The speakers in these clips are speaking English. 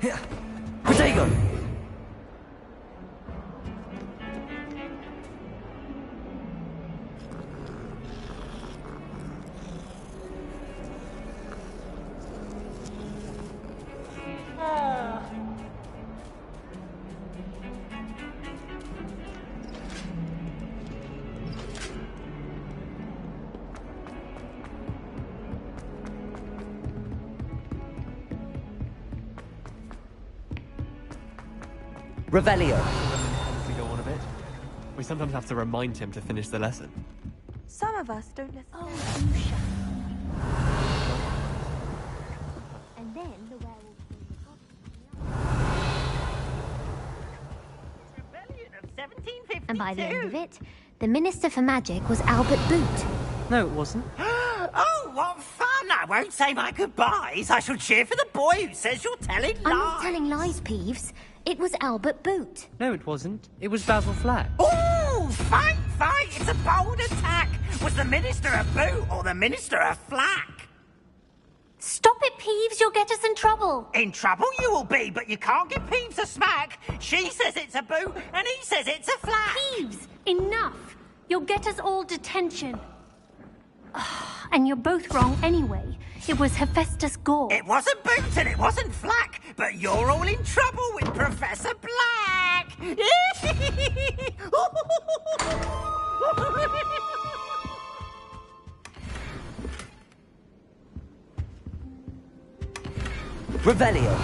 Protego! Revelio. If we go on a bit, we sometimes have to remind him to finish the lesson. Some of us don't listen. Oh, you shut up. And then the werewolf Rebellion of 1752. And by the end of it, the Minister for Magic was Albert Boot. No, it wasn't. Oh, what fun! I won't say my goodbyes. I shall cheer for the boy who says you're telling lies. I'm not telling lies, Peeves. It was Albert Boot. No, it wasn't. It was Basil Flack. Oh, fight, fight! It's a bold attack. Was the Minister a boot or the Minister a flack? Stop it, Peeves. You'll get us in trouble. In trouble you will be, but you can't give Peeves a smack. She says it's a boot, and he says it's a flack. Peeves, enough. You'll get us all detention. And you're both wrong anyway. It was Hephaestus Gore. It wasn't boot and it wasn't flack, but you're all in trouble with Professor Black. Revelio.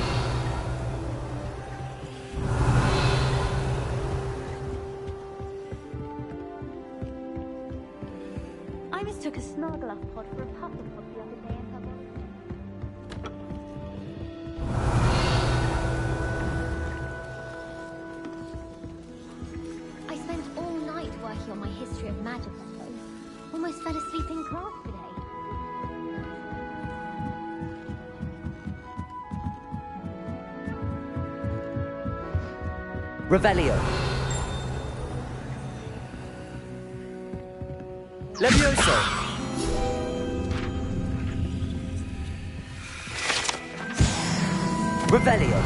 I mistook a Snargluff pod for a Pufflepod the other day in her. I spent all night working on my history of magic, though. Almost fell asleep in class today. Revelio. Levioso. Revelio.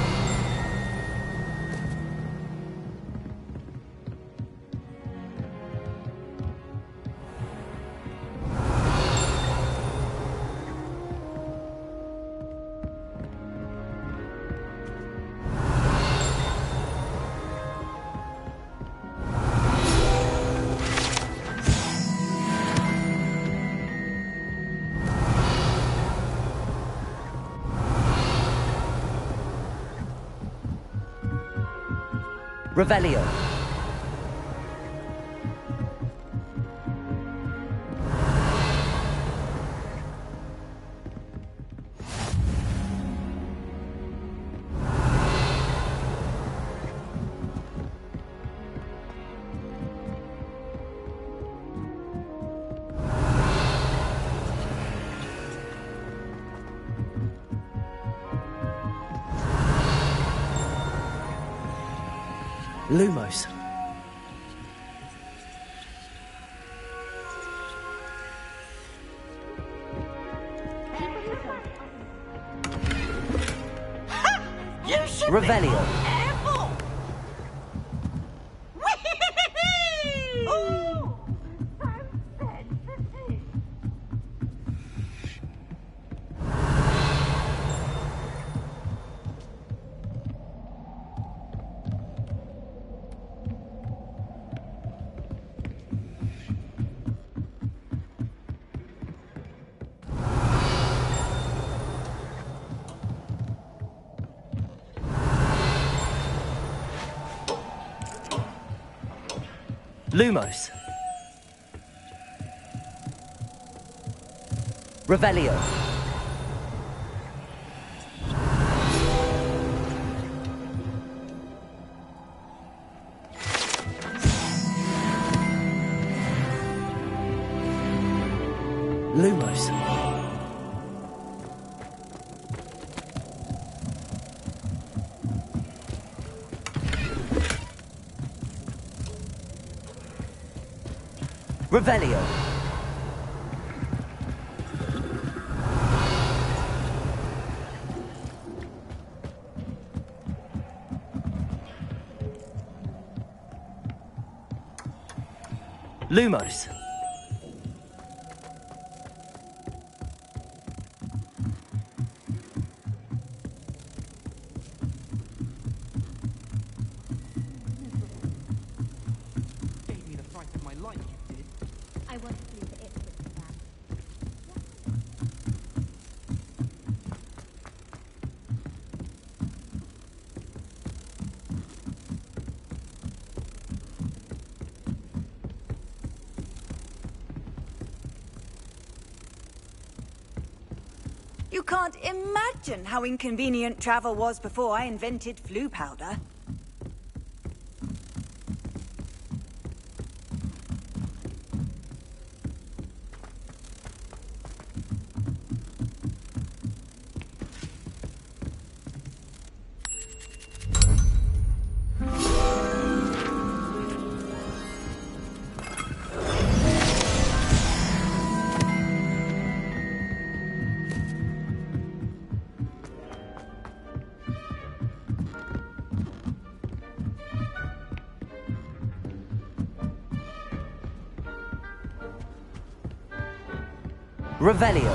Revelio. Lumos. You should Revelio. be careful. Ooh, so sensitive. Lumos. Revelio. Lumos. Revelio. Lumos. Gave me the fright of my life, you did. I want to leave it with that. You can't imagine how inconvenient travel was before I invented flu powder. Revelio.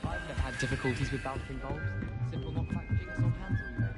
I've never had difficulties with bouncing bulbs. Simple knockback jigsaw hands all day.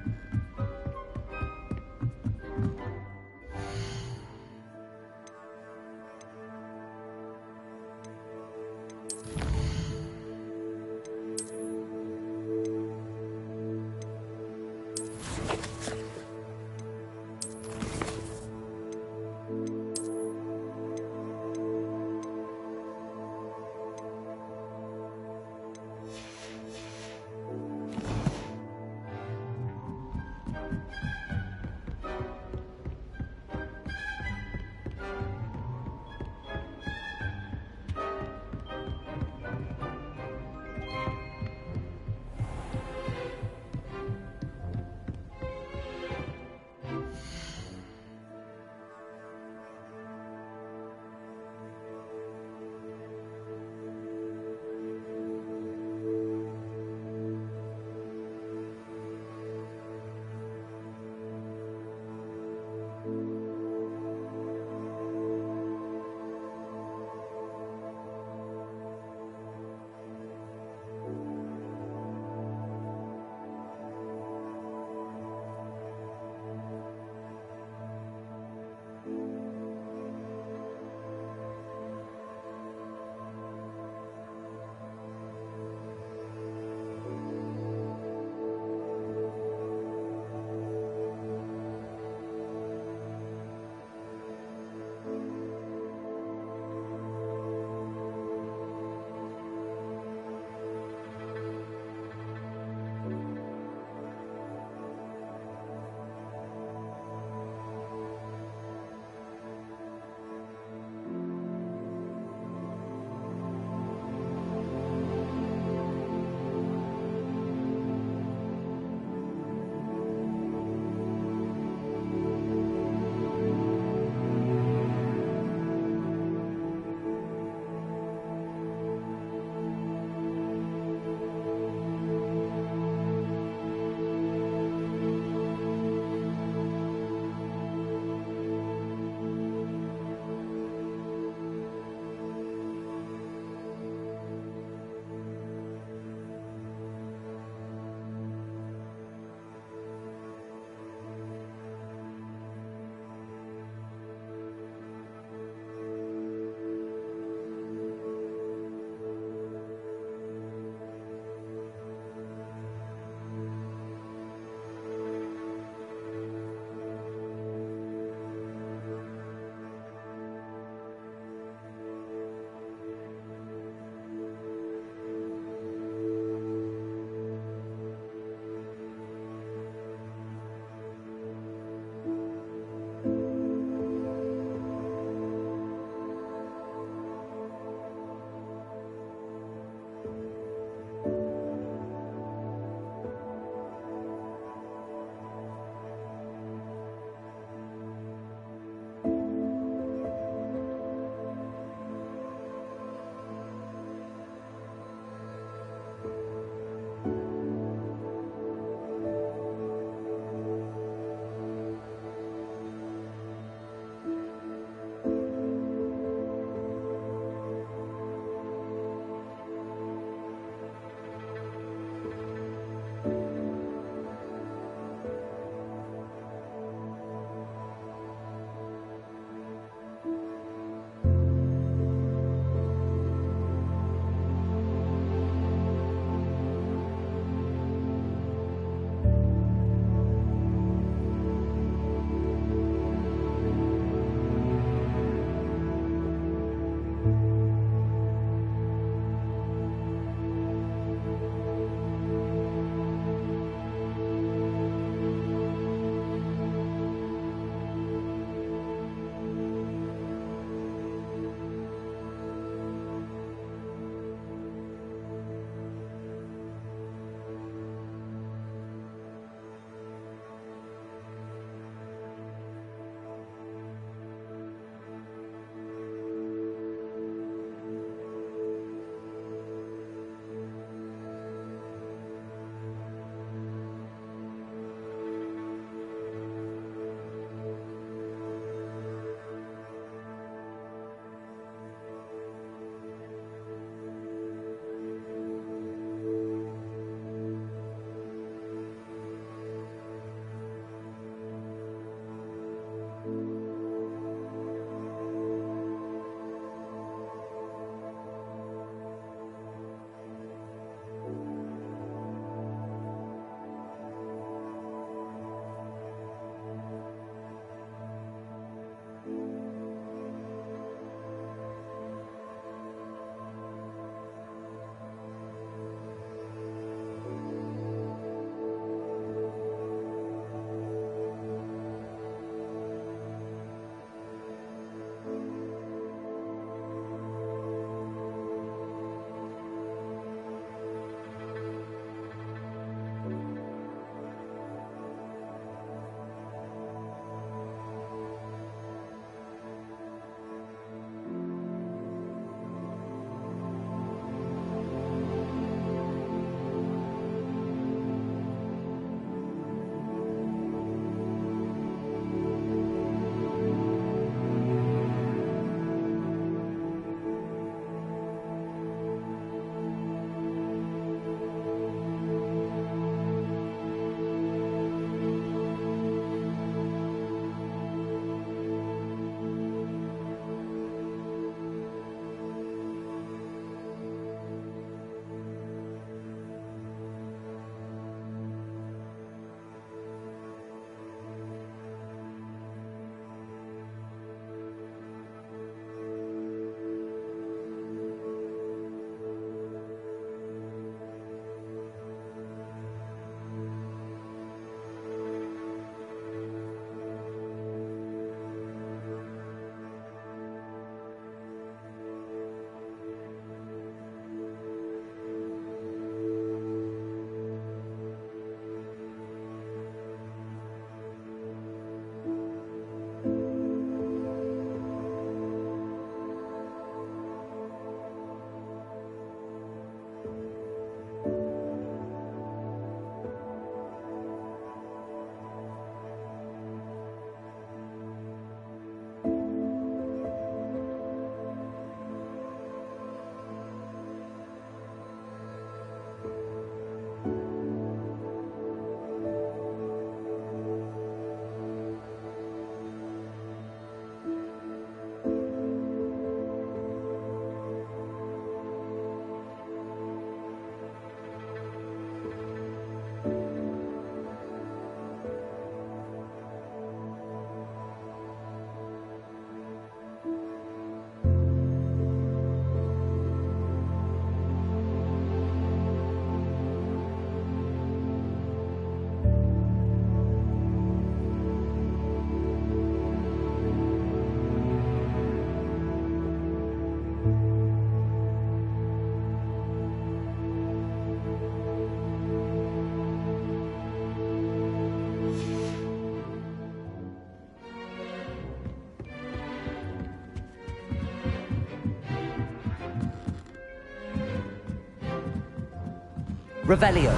Revelio.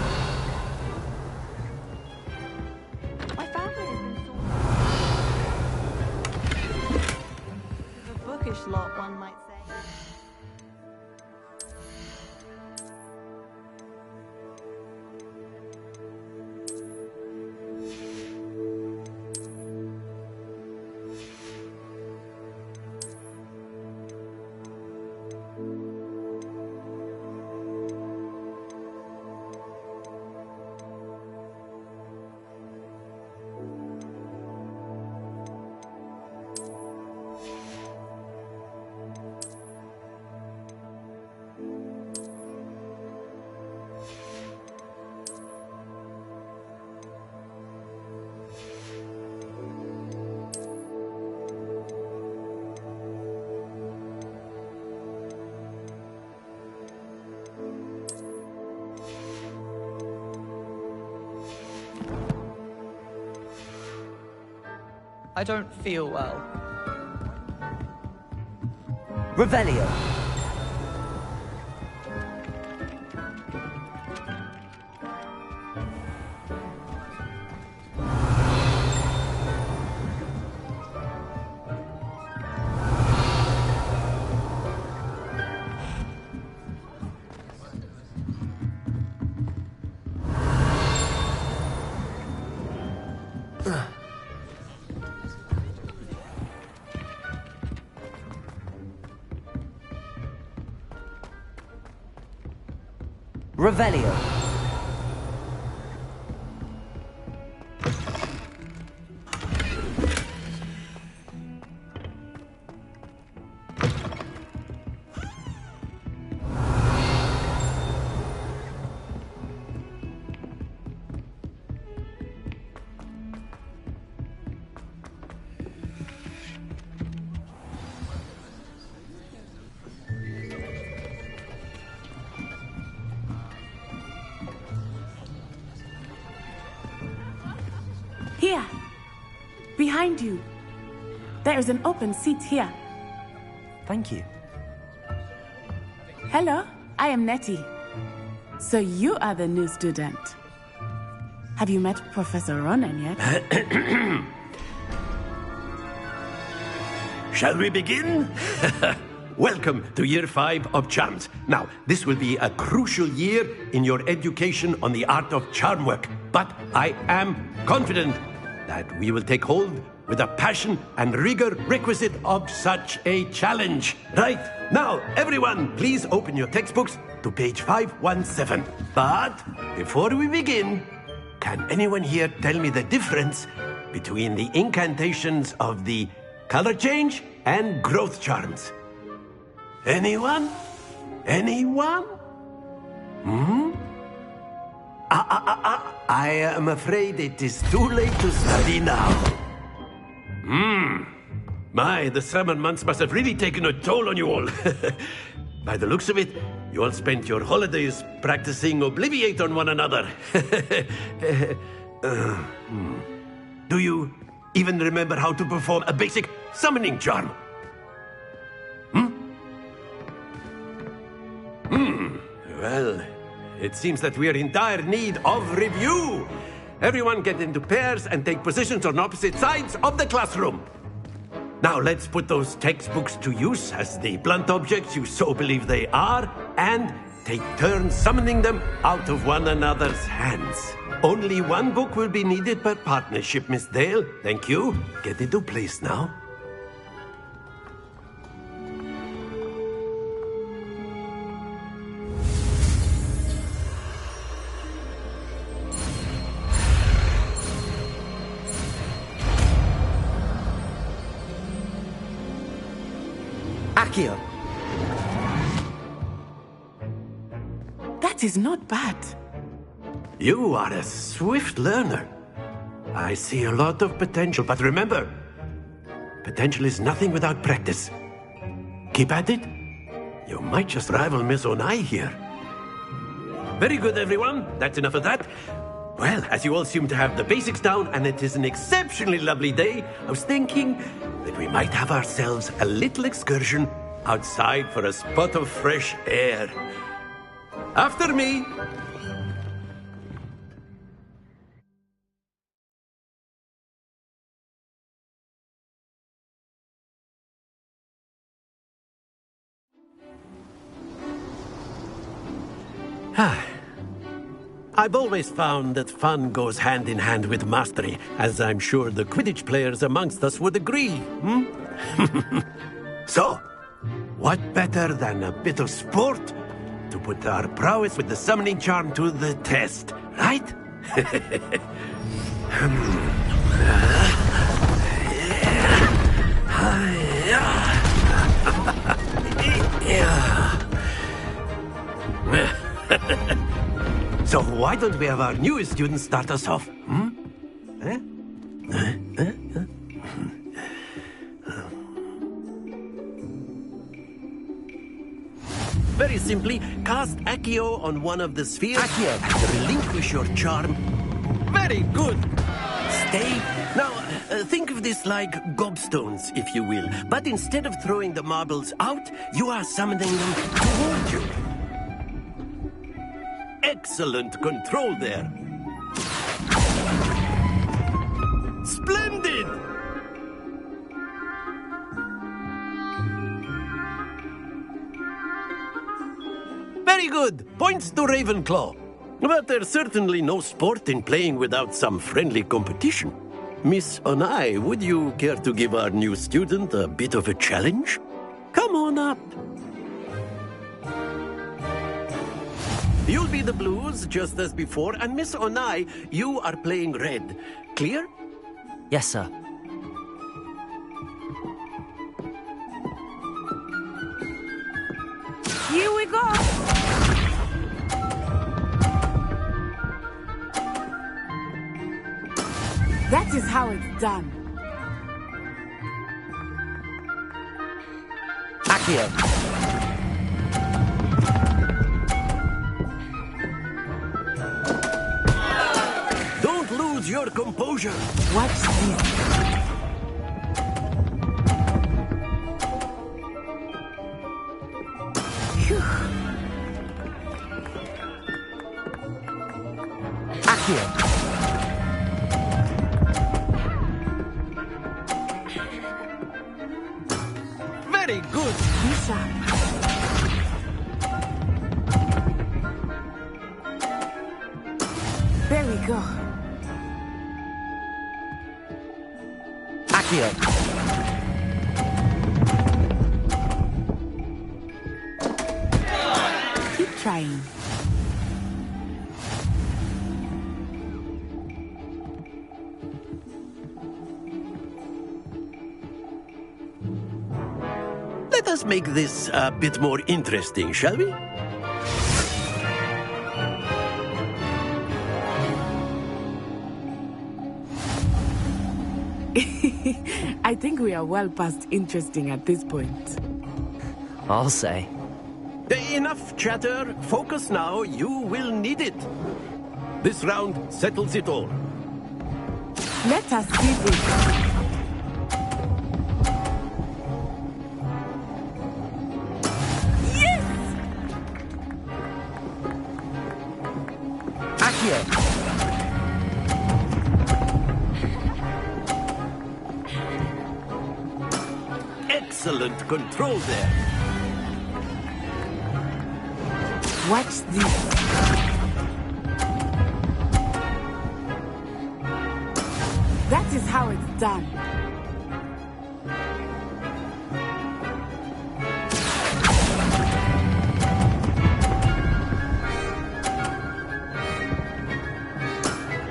My family has been sort of a bookish lot, one might say. I don't feel well. Revelio. Revelio. Here, behind you. There is an open seat here. Thank you. Hello, I am Nettie. So you are the new student. Have you met Professor Ronan yet? Shall we begin? Welcome to Year 5 of Charms. Now, this will be a crucial year in your education on the art of charm work, but I am confident that we will take hold with the passion and rigor requisite of such a challenge. Right, now, everyone, please open your textbooks to page 517. But before we begin, can anyone here tell me the difference between the incantations of the color change and growth charms? Anyone? Anyone? I am afraid it is too late to study now. My, the summer months must have really taken a toll on you all. By the looks of it, you all spent your holidays practicing Obliviate on one another. Do you even remember how to perform a basic summoning charm? Well, it seems that we are in dire need of review. Everyone get into pairs and take positions on opposite sides of the classroom. Now let's put those textbooks to use as the blunt objects you so believe they are, and take turns summoning them out of one another's hands. Only one book will be needed per partnership, Miss Dale. Thank you. Get into place now. Accio. That is not bad. You are a swift learner. I see a lot of potential, but remember, potential is nothing without practice. Keep at it. You might just rival Miss Onai here. Very good, everyone. That's enough of that. Well, as you all seem to have the basics down, and it is an exceptionally lovely day, I was thinking that we might have ourselves a little excursion outside for a spot of fresh air. After me. I've always found that fun goes hand in hand with mastery, as I'm sure the Quidditch players amongst us would agree. So, what better than a bit of sport to put our prowess with the summoning charm to the test, right? So why don't we have our newest student start us off? Very simply, cast Accio on one of the spheres Accio. and relinquish your charm. Very good. Stay. Now, think of this like gobstones, if you will. But instead of throwing the marbles out, you are summoning them toward you. Excellent control there. Splendid! Very good. Points to Ravenclaw. But there's certainly no sport in playing without some friendly competition. Miss Onai, would you care to give our new student a bit of a challenge? Come on up. You'll be the blues, just as before, and Miss Onai, you are playing red. Clear? Yes, sir. Here we go. That is how it's done. Accio. Don't lose your composure. Watch this. Accio. Very good. Be sharp. There we go. Accio. Keep trying. Let us make this a bit more interesting, shall we? I think we are well past interesting at this point. I'll say. Enough chatter. Focus now. You will need it. This round settles it all. Let us see this. Accio. Excellent control there. Watch this. That is how it's done.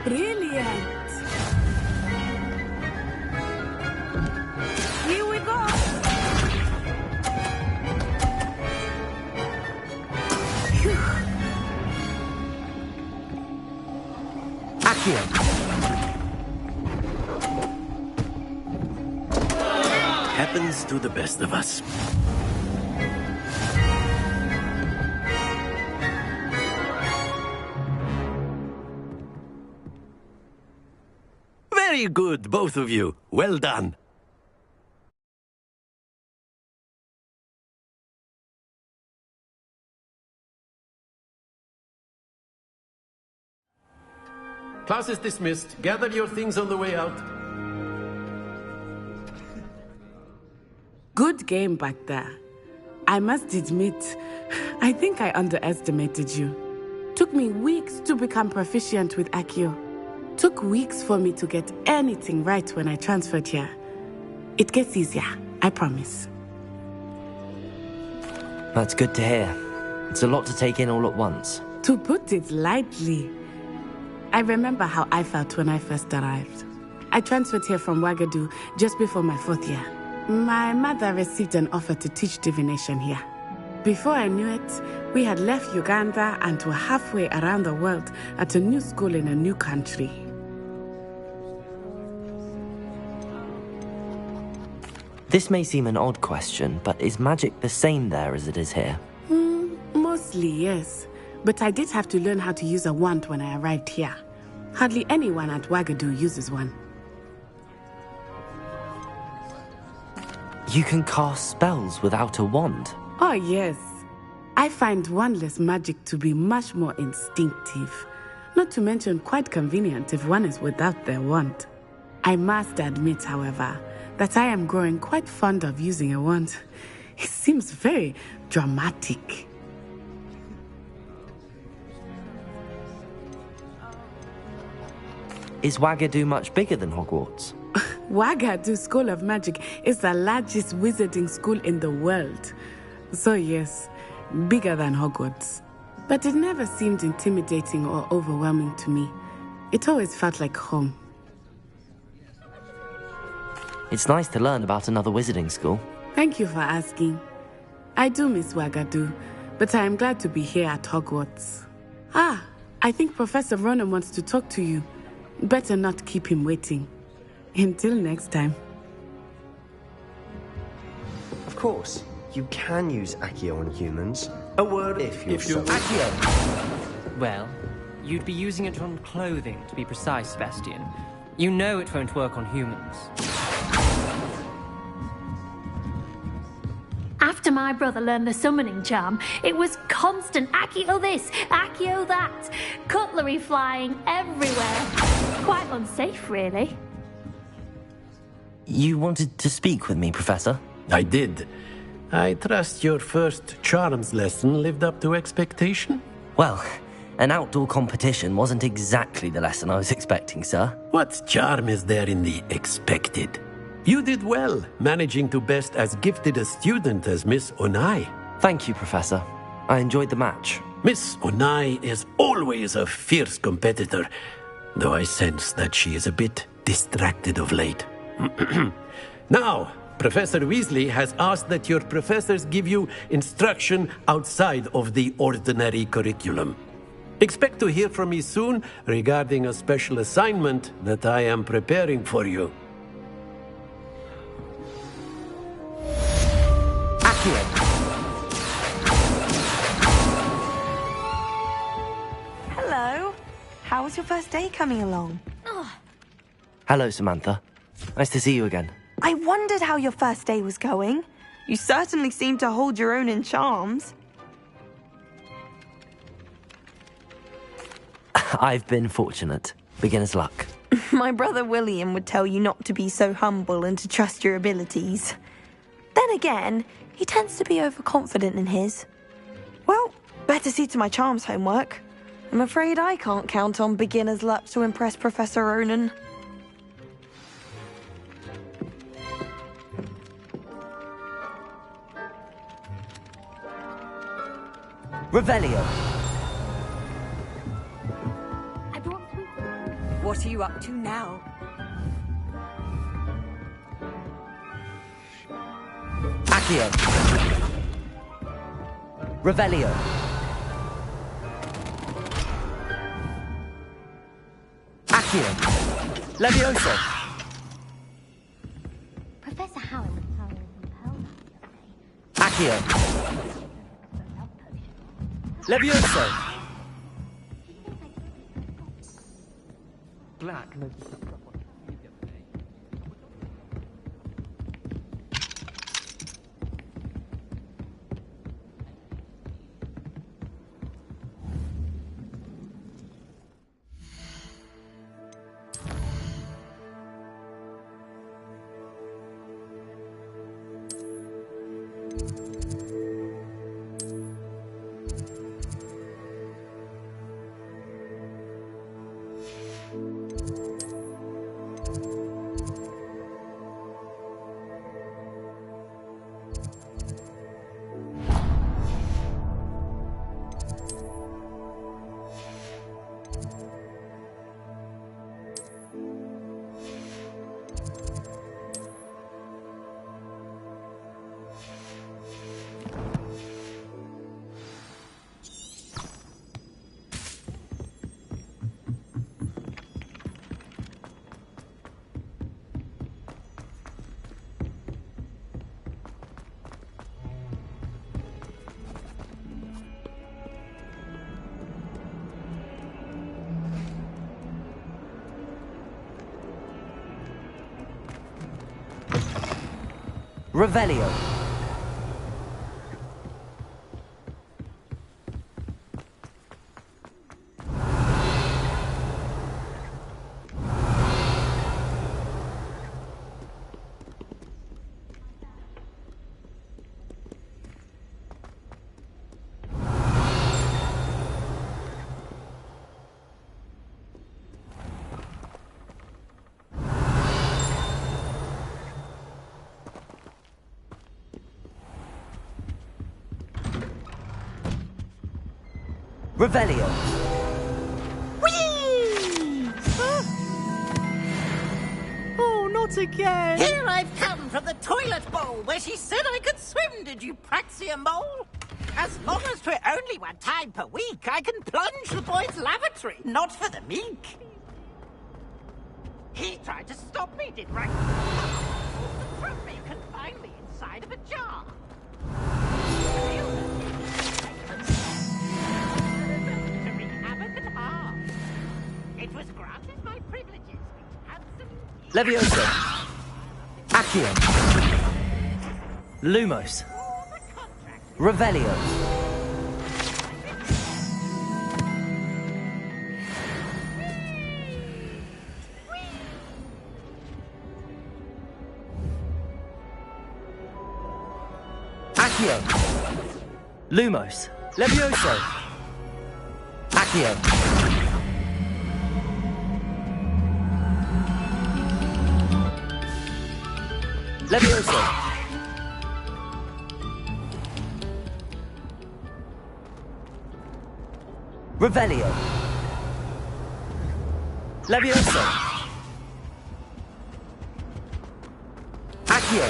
Brilliant. Here we go. Accio. Happens to the best of us. Very good, both of you. Well done. Class is dismissed. Gather your things on the way out. Good game back there. I must admit, I think I underestimated you. Took me weeks to become proficient with Accio. Took weeks for me to get anything right when I transferred here. It gets easier, I promise. That's good to hear. It's a lot to take in all at once. To put it lightly, I remember how I felt when I first arrived. I transferred here from Wagadu just before my 4th year. My mother received an offer to teach divination here. Before I knew it, we had left Uganda and were halfway around the world at a new school in a new country. This may seem an odd question, but is magic the same there as it is here? Mostly, yes. But I did have to learn how to use a wand when I arrived here. Hardly anyone at Wagadu uses one. You can cast spells without a wand. Oh, yes. I find wandless magic to be much more instinctive. Not to mention quite convenient if one is without their wand. I must admit, however, that I am growing quite fond of using a wand. It seems very dramatic. Is Wagadu much bigger than Hogwarts? Wagadu School of Magic is the largest wizarding school in the world. So yes, bigger than Hogwarts. But it never seemed intimidating or overwhelming to me. It always felt like home. It's nice to learn about another wizarding school. Thank you for asking. I do miss Wagadu, but I am glad to be here at Hogwarts. Ah, I think Professor Ronan wants to talk to you. Better not keep him waiting. Until next time. Of course, you can use Accio on humans. A word if you're so... Accio! Well, you'd be using it on clothing, to be precise, Sebastian. You know it won't work on humans. After my brother learned the summoning charm, it was constant Accio this, Accio that. Cutlery flying everywhere. Quite unsafe, really. You wanted to speak with me, Professor? I did. I trust your first charms lesson lived up to expectation? Well, an outdoor competition wasn't exactly the lesson I was expecting, sir. What charm is there in the expected? You did well, managing to best as gifted a student as Miss Onai. Thank you, Professor. I enjoyed the match. Miss Onai is always a fierce competitor, though I sense that she is a bit distracted of late. Now, Professor Weasley has asked that your professors give you instruction outside of the ordinary curriculum. Expect to hear from me soon regarding a special assignment that I am preparing for you. Accio! Hello. How was your first day coming along? Hello, Samantha. Nice to see you again. I wondered how your first day was going. You certainly seem to hold your own in charms. I've been fortunate. Beginner's luck. My brother William would tell you not to be so humble and to trust your abilities. Then again, he tends to be overconfident in his. Well, better see to my charms homework. I'm afraid I can't count on beginner's luck to impress Professor Ronan. Revelio! I brought sweet. What are you up to now? Accio! Revelio! Accio! Levioso! Professor Howard. Accio! Levioso! Black, no. Revelio. Revelio. Oh, not again! Here I've come from the toilet bowl where she said I could swim, did you praxia mole? As long as for only 1 time per week, I can plunge the boy's lavatory, not for the meek. He tried to stop me, did right? From me can find me inside of a jar. It was granted my privileges, handsome... Levioso. Accio. Lumos. Revelio. Accio. Lumos. Levioso. Accio. Levioso. Revelio. Levioso. Accio.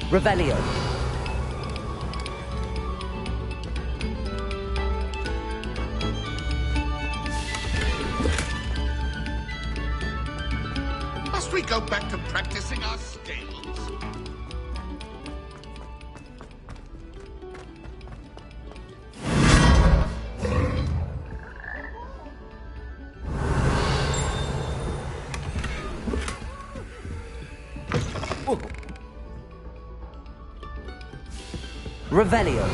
Revelio. Must we go back to practicing our scales? Revelio.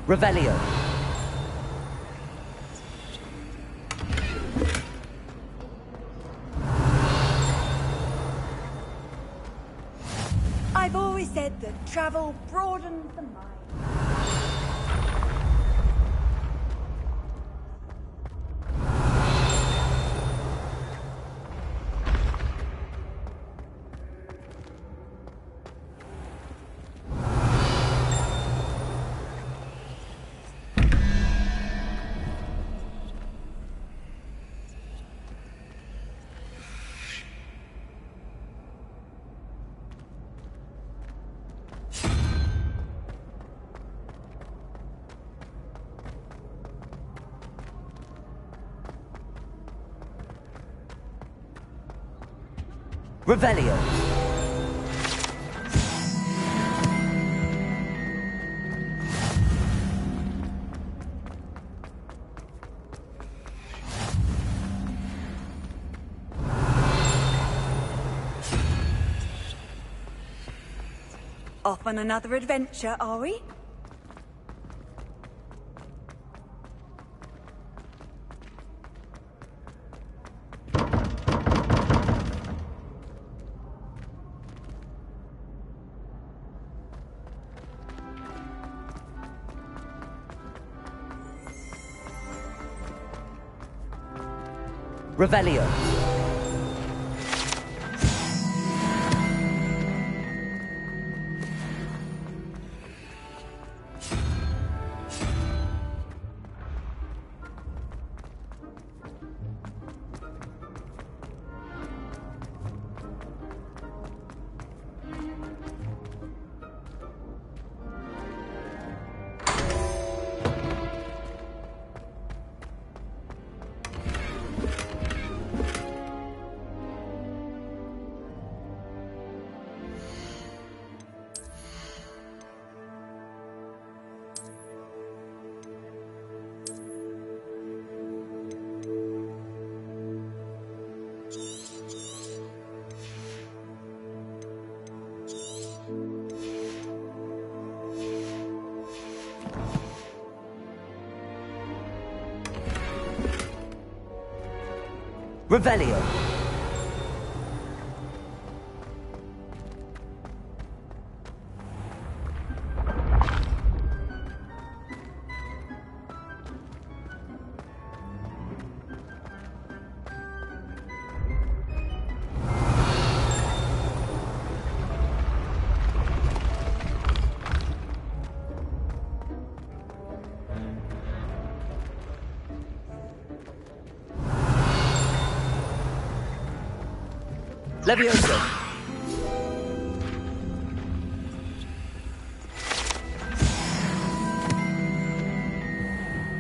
Revelio. I've always said that travel broadens the mind. Revelio. Off on another adventure, are we? Revelio. Revelio. Levioso.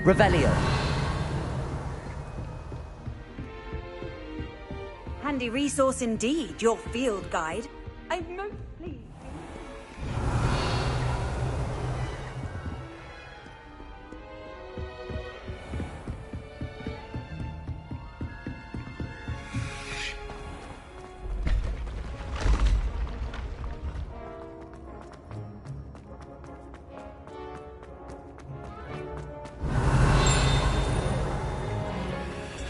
Revelio. Handy resource indeed, your field guide. I'm most pleased.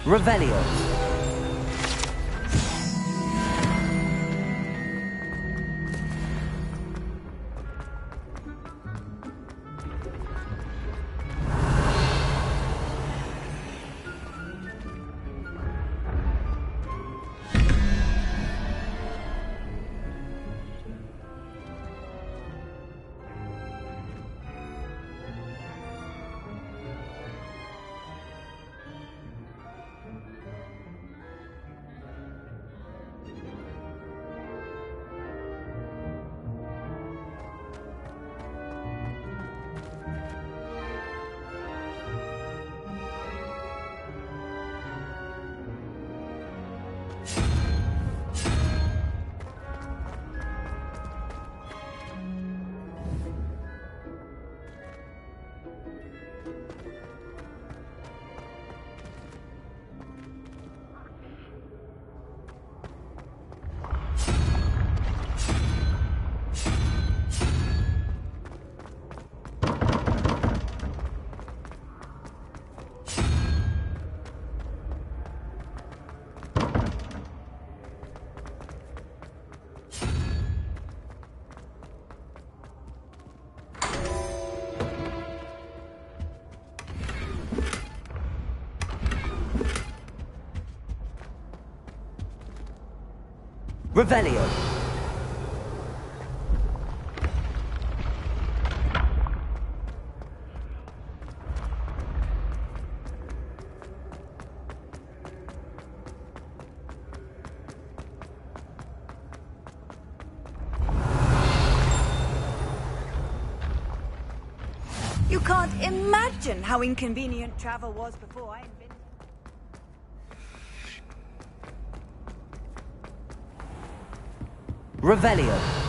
Revelio. Revelio. You can't imagine how inconvenient travel was before I invented... Revelio.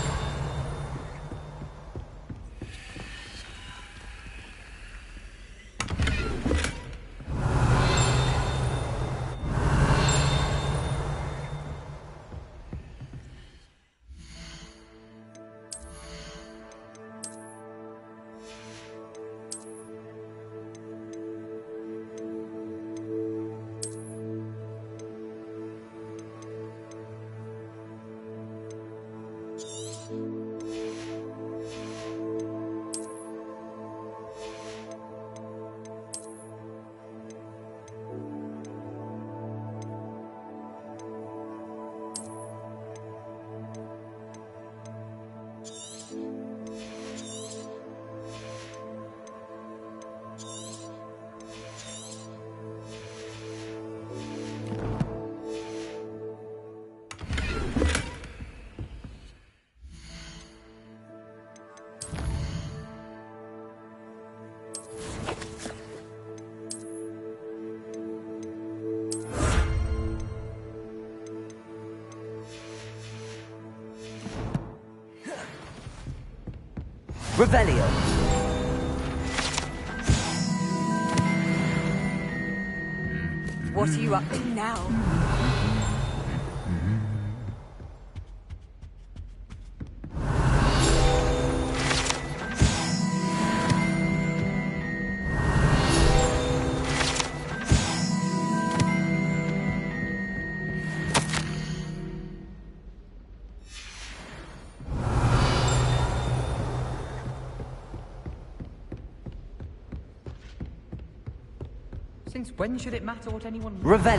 Revelio. What are you up to now? Since when should it matter what anyone... Revelio.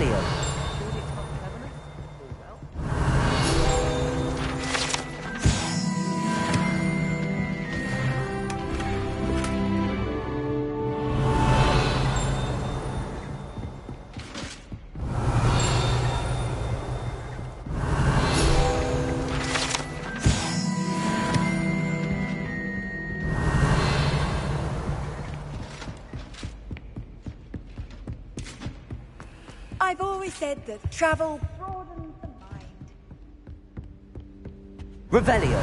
Surely it's not cleverness or well? I've always said that travel broadens the mind. Revelio.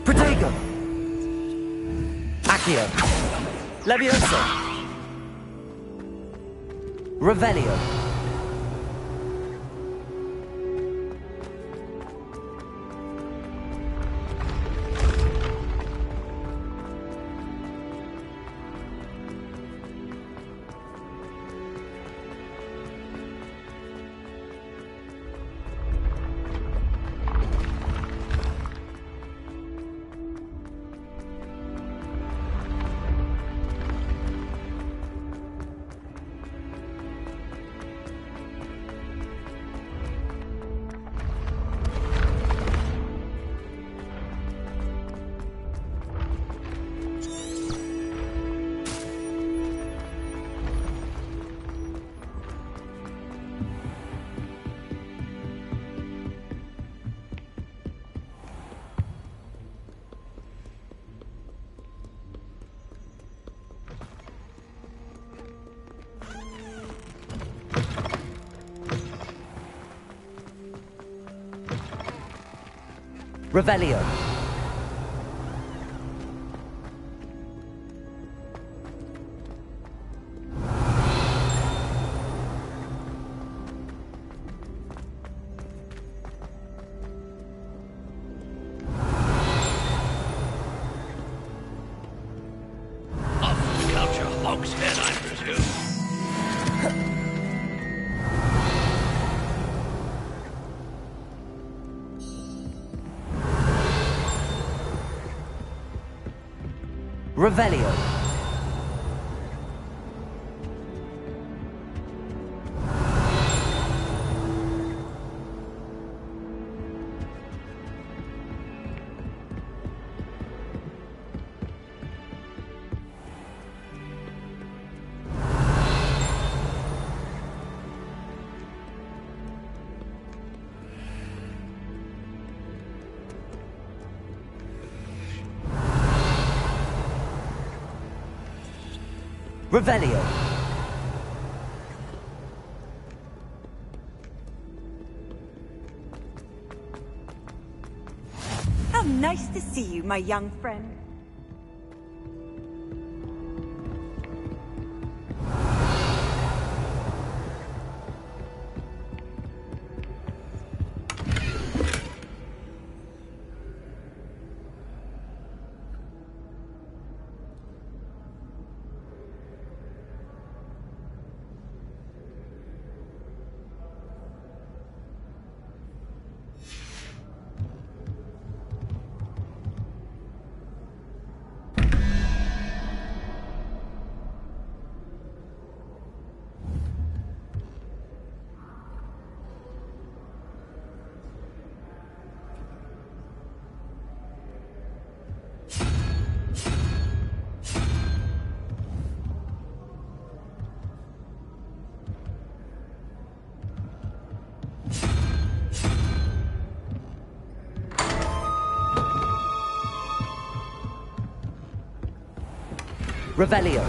Protego! Accio! Levioso! Revelio! Revelio. Off to count your hogshead, I presume. Revelio. Revelio. How nice to see you, my young friend. Revelio.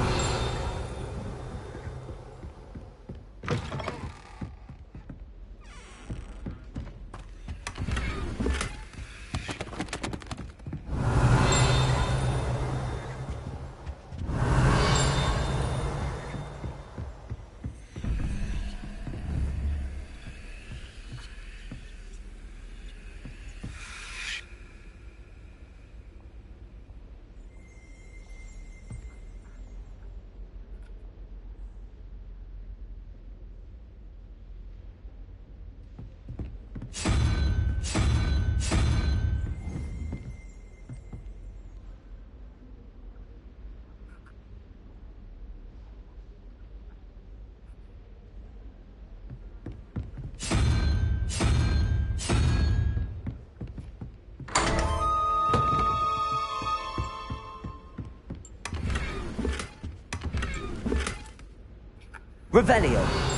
Revelio.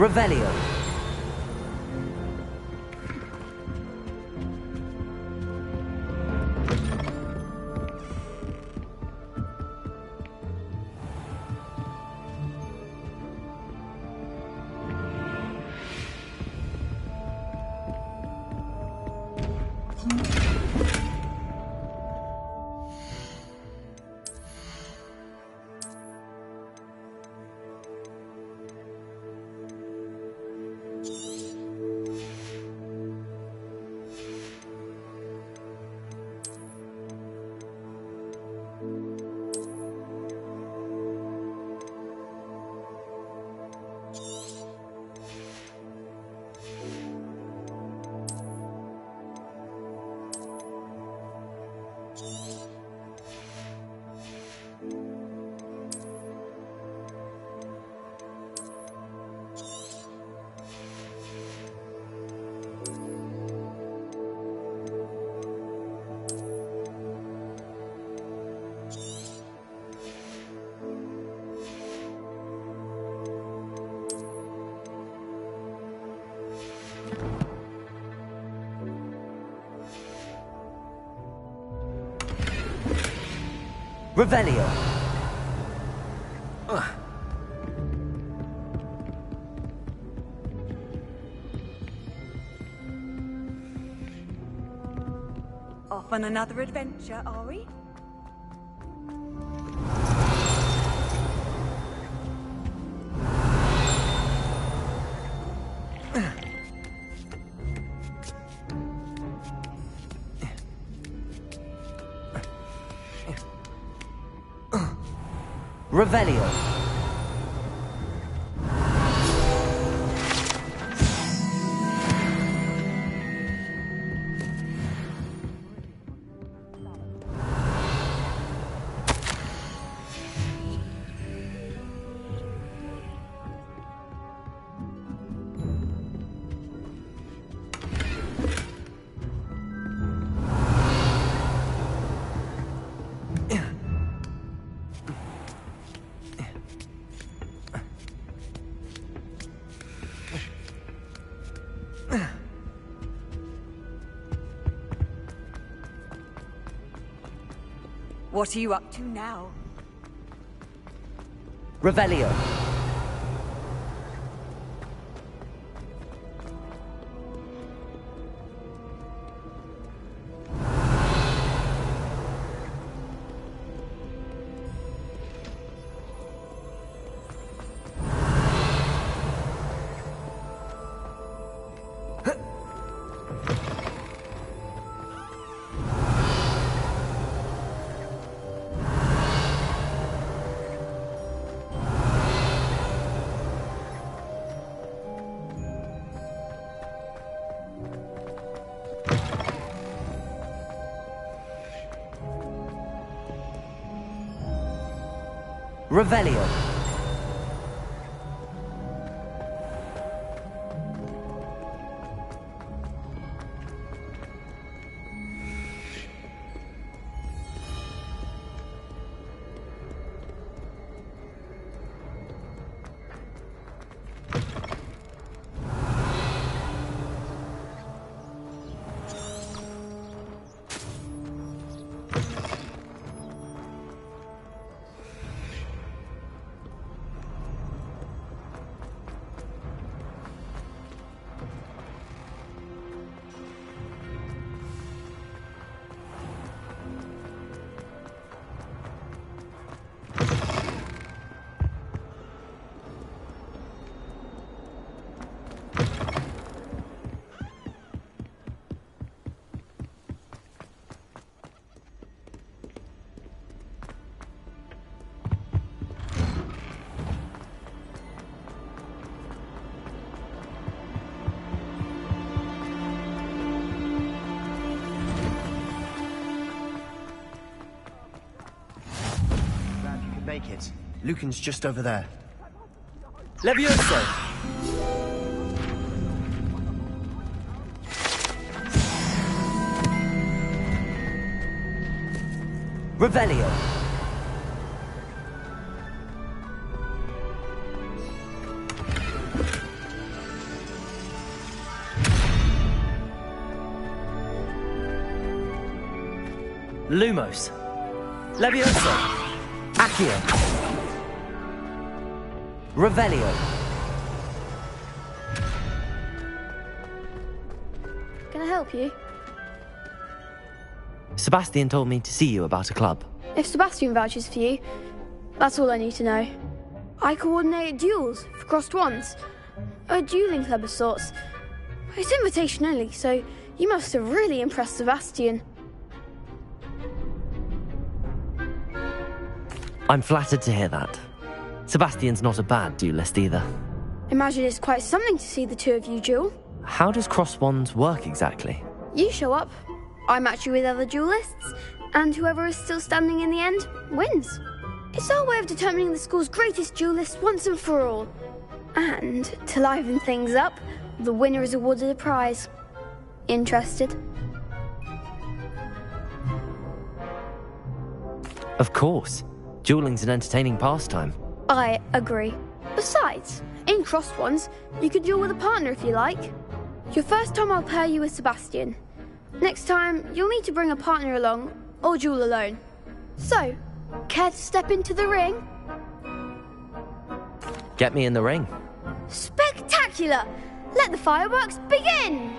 Revelio. Revelio. Off on another adventure, are we? Revelio. What are you up to now? Revelio. Revelio. make it. Lucan's just over there. Levioso! Revelio! Lumos! Levioso! Accio! Revelio! Can I help you? Sebastian told me to see you about a club. If Sebastian vouches for you, that's all I need to know. I coordinate duels for crossed wands. A dueling club of sorts. It's invitation only, so you must have really impressed Sebastian. I'm flattered to hear that. Sebastian's not a bad duelist either. Imagine it's quite something to see the two of you duel. How does cross wands work exactly? You show up, I match you with other duelists, and whoever is still standing in the end wins. It's our way of determining the school's greatest duelist once and for all. And to liven things up, the winner is awarded a prize. Interested? Of course. Dueling's an entertaining pastime. I agree. Besides, in crossed ones, you could duel with a partner if you like. Your first time I'll pair you with Sebastian. Next time, you'll need to bring a partner along, or duel alone. So, care to step into the ring? Get me in the ring. Spectacular! Let the fireworks begin!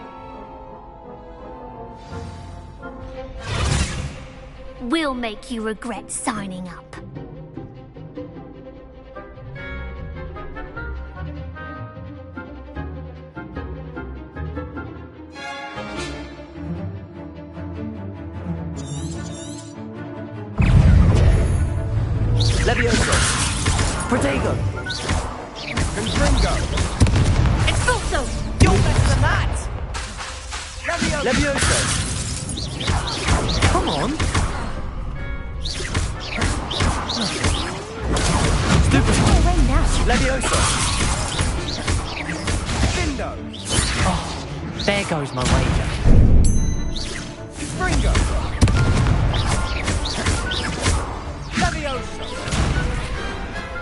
We'll make you regret signing up. Levioso! Protego! Confringo! Expulso! You're better than that! Levioso! Come on! Stupid! Away now. Levioso! Findo! Oh, there goes my wager. Confringo! Levioso!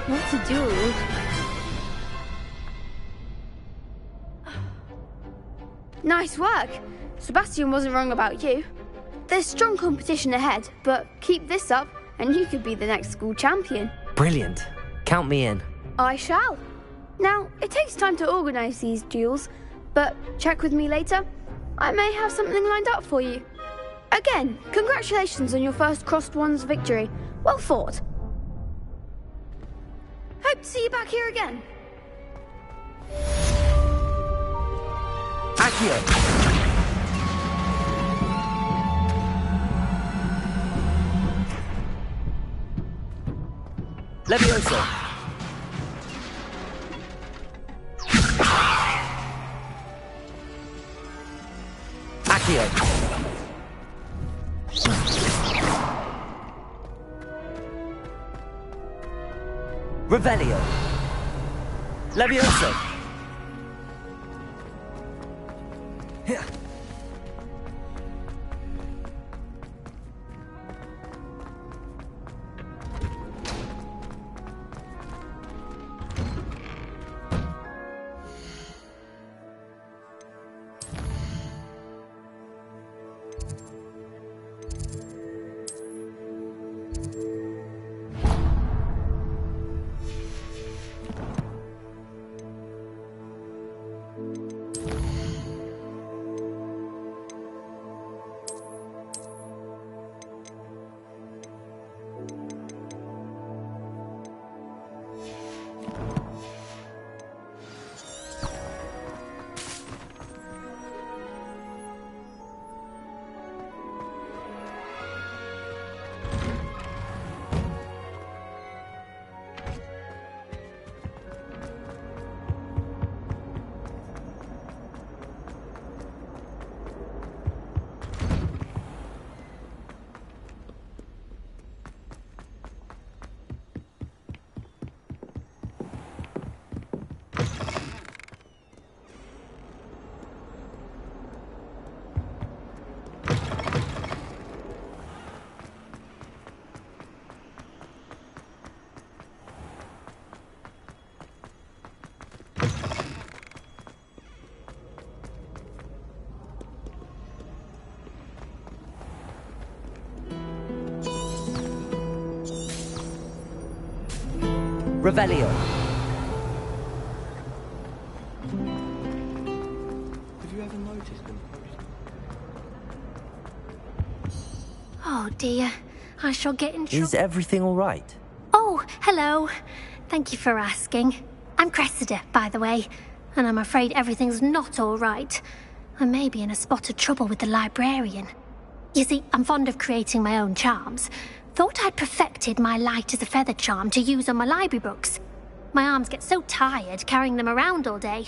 What to do? Nice work! Sebastian wasn't wrong about you. There's strong competition ahead, but keep this up and you could be the next school champion. Brilliant. Count me in. I shall. Now, it takes time to organise these duels, but check with me later. I may have something lined up for you. Again, congratulations on your first crossed wands victory. Well fought. Hope to see you back here again. Accio! Levioso! Accio! Revelio! Levioso! Here. Revelio. Have you ever noticed them? Oh dear, I shall get in trouble. Is everything all right? Oh, hello. Thank you for asking. I'm Cressida, by the way, and I'm afraid everything's not all right. I may be in a spot of trouble with the librarian. You see, I'm fond of creating my own charms. Thought I'd perfected my light as a feather charm to use on my library books. My arms get so tired carrying them around all day.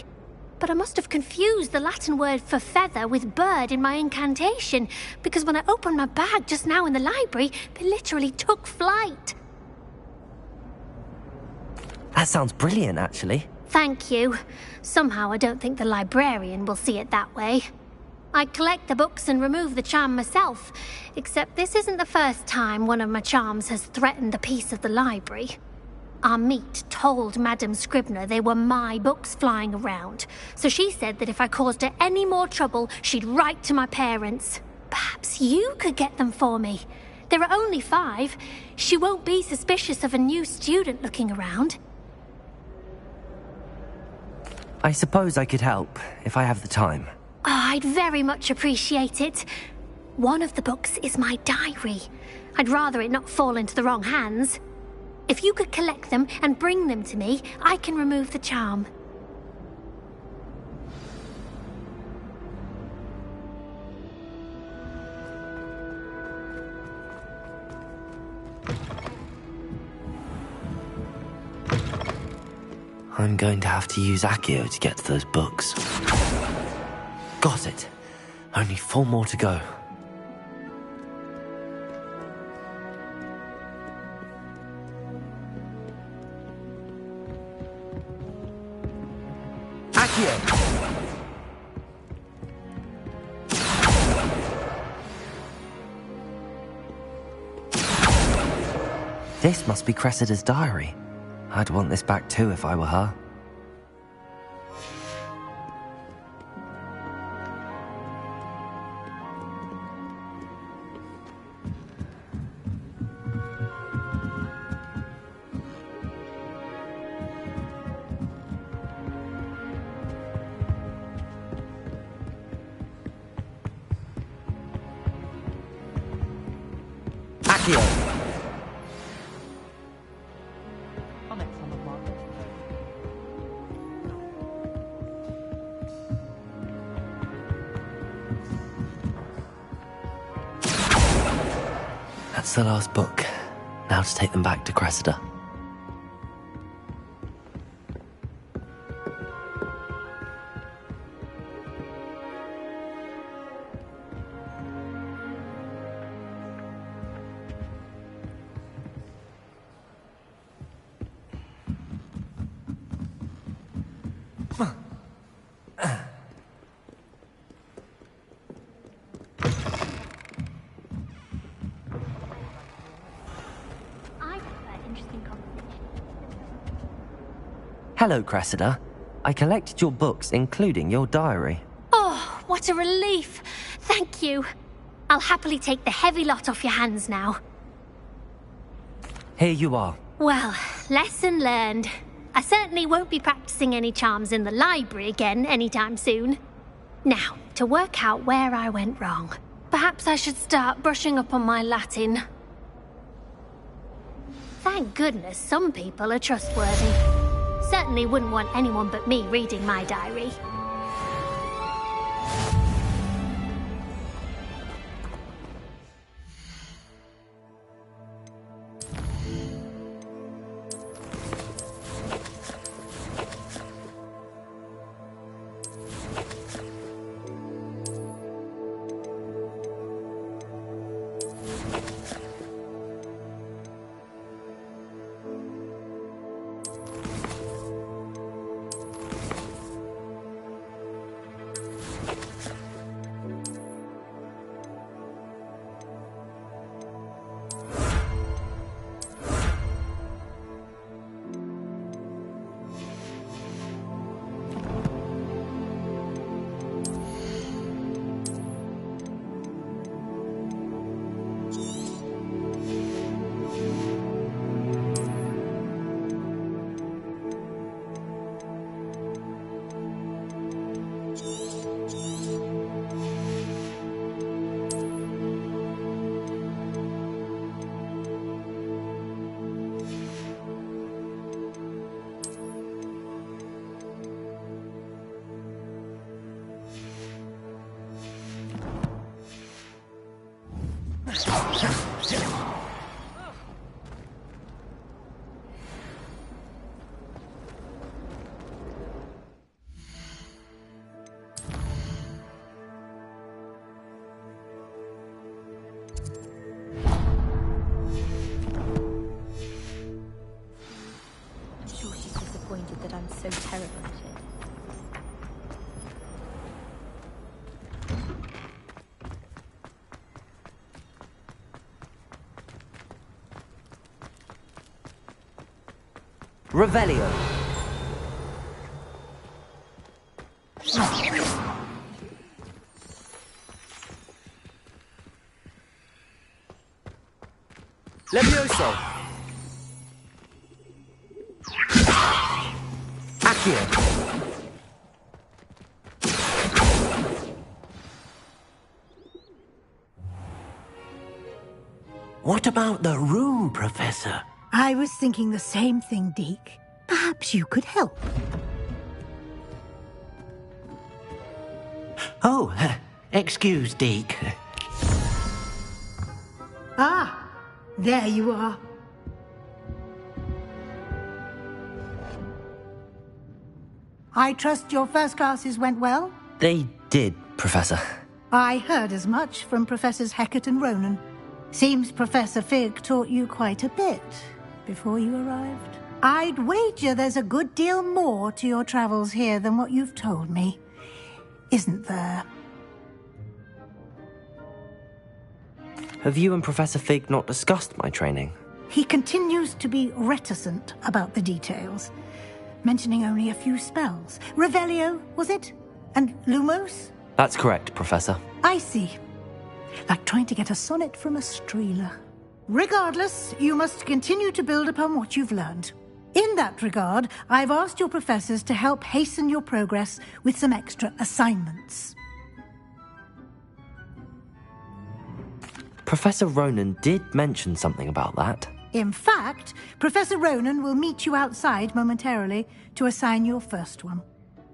But I must have confused the Latin word for feather with bird in my incantation, because when I opened my bag just now in the library, they literally took flight. That sounds brilliant, actually. Thank you. Somehow I don't think the librarian will see it that way. I collect the books and remove the charm myself, except this isn't the first time one of my charms has threatened the peace of the library. Our meet told Madame Scribner they were my books flying around, so she said that if I caused her any more trouble, she'd write to my parents. Perhaps you could get them for me. There are only 5. She won't be suspicious of a new student looking around. I suppose I could help, if I have the time. Oh, I'd very much appreciate it. One of the books is my diary. I'd rather it not fall into the wrong hands. If you could collect them and bring them to me, I can remove the charm. I'm going to have to use Accio to get to those books. Got it. Only 4 more to go. Accio! This must be Cressida's diary. I'd want this back too if I were her. Accio! That's the last book. Now to take them back to Cressida. Hello, Cressida. I collected your books, including your diary. Oh, what a relief. Thank you. I'll happily take the heavy lot off your hands now. Here you are. Well, lesson learned. I certainly won't be practicing any charms in the library again anytime soon. Now, to work out where I went wrong. Perhaps I should start brushing up on my Latin. Thank goodness some people are trustworthy. Certainly wouldn't want anyone but me reading my diary. Revelio. Levioso. Accio. What about the room, Professor? I was thinking the same thing, Deke. Perhaps you could help. Oh, excuse, Deke. Ah, there you are. I trust your first classes went well? They did, Professor. I heard as much from Professors Hecat and Ronan. Seems Professor Fig taught you quite a bit before you arrived. I'd wager there's a good deal more to your travels here than what you've told me. Isn't there? Have you and Professor Fig not discussed my training? He continues to be reticent about the details, mentioning only a few spells. Revelio, was it? And Lumos? That's correct, Professor. I see. Like trying to get a sonnet from a streeler. Regardless, you must continue to build upon what you've learned. In that regard, I've asked your professors to help hasten your progress with some extra assignments. Professor Ronan did mention something about that. In fact, Professor Ronan will meet you outside momentarily to assign your first one.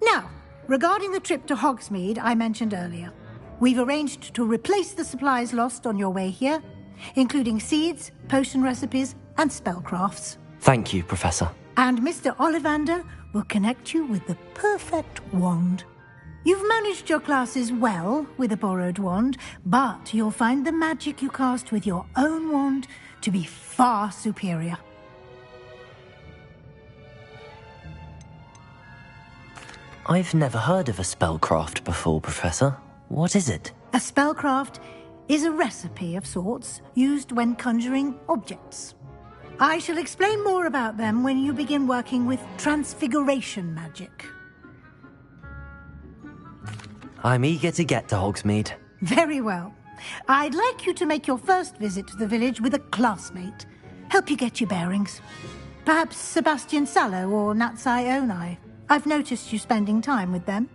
Now, regarding the trip to Hogsmeade I mentioned earlier, we've arranged to replace the supplies lost on your way here, including seeds, potion recipes, and spellcrafts. Thank you, Professor. And Mr. Ollivander will connect you with the perfect wand. You've managed your classes well with a borrowed wand, but you'll find the magic you cast with your own wand to be far superior. I've never heard of a spellcraft before, Professor. What is it? A spellcraft is a recipe of sorts used when conjuring objects. I shall explain more about them when you begin working with transfiguration magic. I'm eager to get to Hogsmeade. Very well. I'd like you to make your first visit to the village with a classmate. Help you get your bearings. Perhaps Sebastian Sallow or Natsai Onai. I've noticed you spending time with them.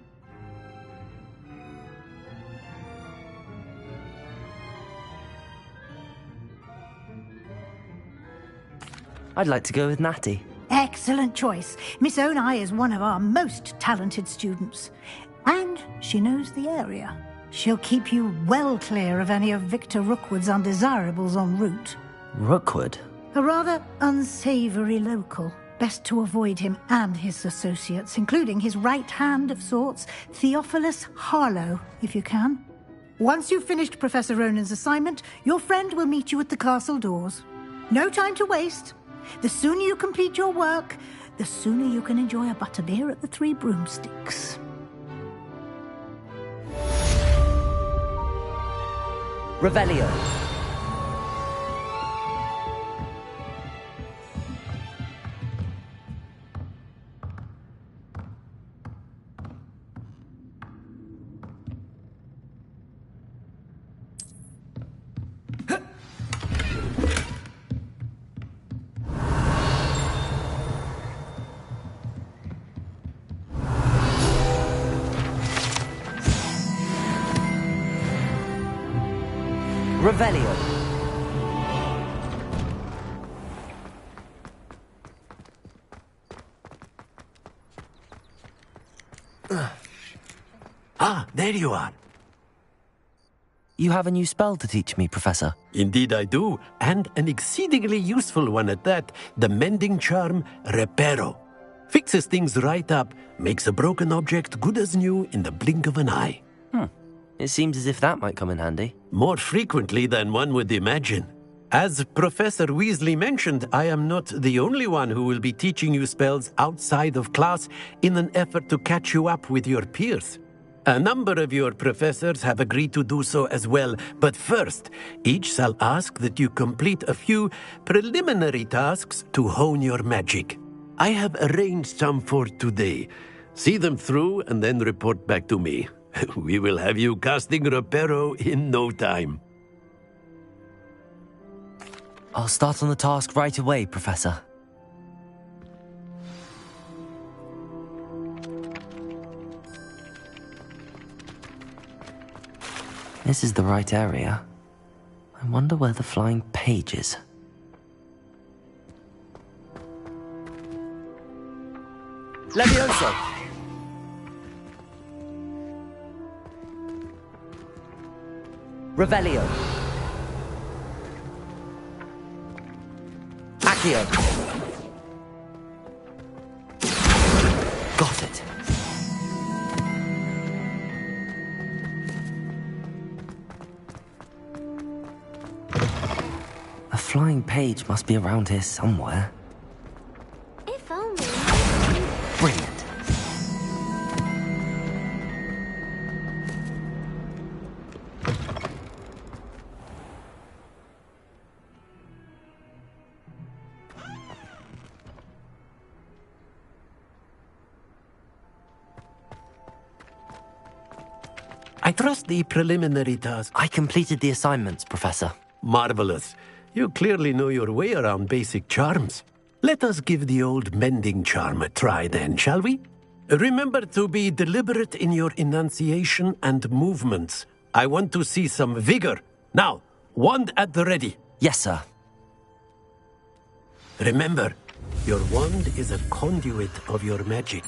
I'd like to go with Natty. Excellent choice. Miss Onai is one of our most talented students. And she knows the area. She'll keep you well clear of any of Victor Rookwood's undesirables en route. Rookwood? A rather unsavory local. Best to avoid him and his associates, including his right hand of sorts, Theophilus Harlow, if you can. Once you've finished Professor Ronan's assignment, your friend will meet you at the castle doors. No time to waste. The sooner you complete your work, the sooner you can enjoy a butterbeer at the Three Broomsticks. Revelio. Revelio. Ah, there you are. You have a new spell to teach me, Professor. Indeed I do, and an exceedingly useful one at that. The mending charm, Reparo. Fixes things right up, makes a broken object good as new in the blink of an eye. It seems as if that might come in handy. More frequently than one would imagine. As Professor Weasley mentioned, I am not the only one who will be teaching you spells outside of class in an effort to catch you up with your peers. A number of your professors have agreed to do so as well, but first, each shall ask that you complete a few preliminary tasks to hone your magic. I have arranged some for today. See them through and then report back to me. We will have you casting Reparo in no time. I'll start on the task right away, Professor. This is the right area. I wonder where the flying page is. Levioso! Revelio! Accio! Got it! A flying page must be around here somewhere. If only. Brilliant. I trust the preliminary task. I completed the assignments, Professor. Marvelous. You clearly know your way around basic charms. Let us give the old mending charm a try then, shall we? Remember to be deliberate in your enunciation and movements. I want to see some vigor. Now, wand at the ready. Yes, sir. Remember, your wand is a conduit of your magic.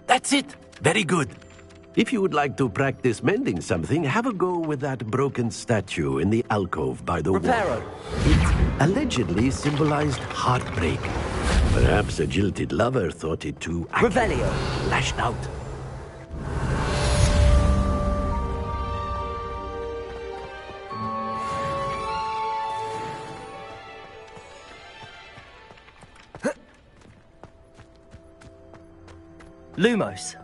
That's it. Very good. If you would like to practice mending something, have a go with that broken statue in the alcove by the Reparo. wall. It allegedly symbolized heartbreak. Perhaps a jilted lover thought it too Revelio. lashed out. Lumos.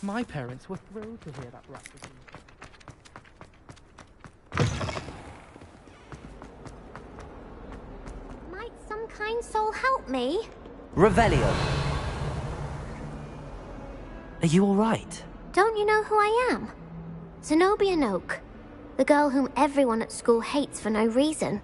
my parents were thrilled to hear that rat was in. Might some kind soul help me? Revelio. Are you alright? Don't you know who I am? Zenobia Noak. The girl whom everyone at school hates for no reason.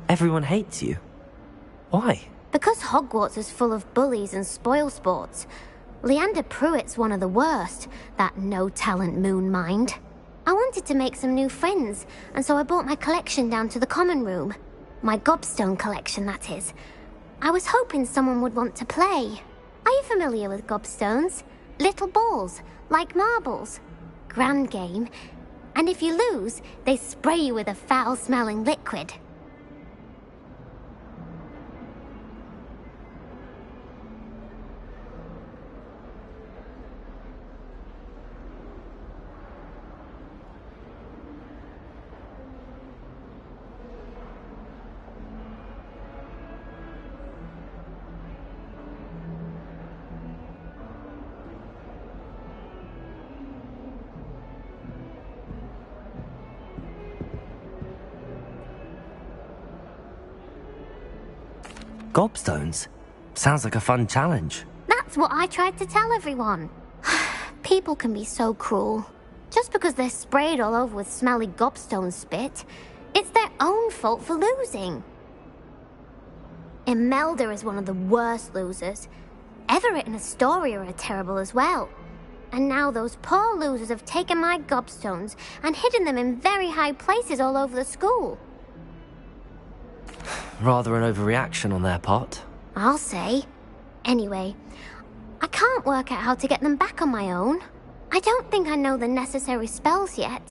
Everyone hates you. Why? Because Hogwarts is full of bullies and spoilsports. Leander Pruitt's one of the worst, that no-talent moon mind. I wanted to make some new friends, and so I brought my collection down to the common room. My gobstone collection, that is. I was hoping someone would want to play. Are you familiar with gobstones? Little balls, like marbles. Grand game. And if you lose, they spray you with a foul-smelling liquid. Gobstones? Sounds like a fun challenge. That's what I tried to tell everyone. People can be so cruel. Just because they're sprayed all over with smelly gobstone spit, it's their own fault for losing. Imelda is one of the worst losers. Everett and Astoria are terrible as well. And now those poor losers have taken my gobstones and hidden them in very high places all over the school. Rather an overreaction on their part. I'll say. Anyway, I can't work out how to get them back on my own. I don't think I know the necessary spells yet.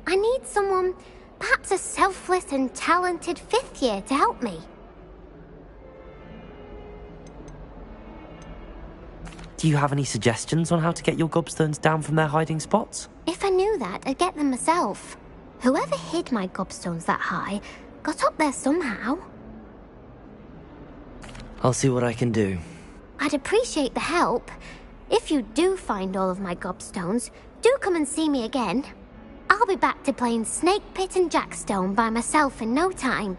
I need someone, perhaps a selfless and talented fifth year to help me. Do you have any suggestions on how to get your gobstones down from their hiding spots? If I knew that, I'd get them myself. Whoever hid my gobstones that high got up there somehow. I'll see what I can do. I'd appreciate the help. If you do find all of my gobstones, do come and see me again. I'll be back to playing Snake Pit and Jackstone by myself in no time.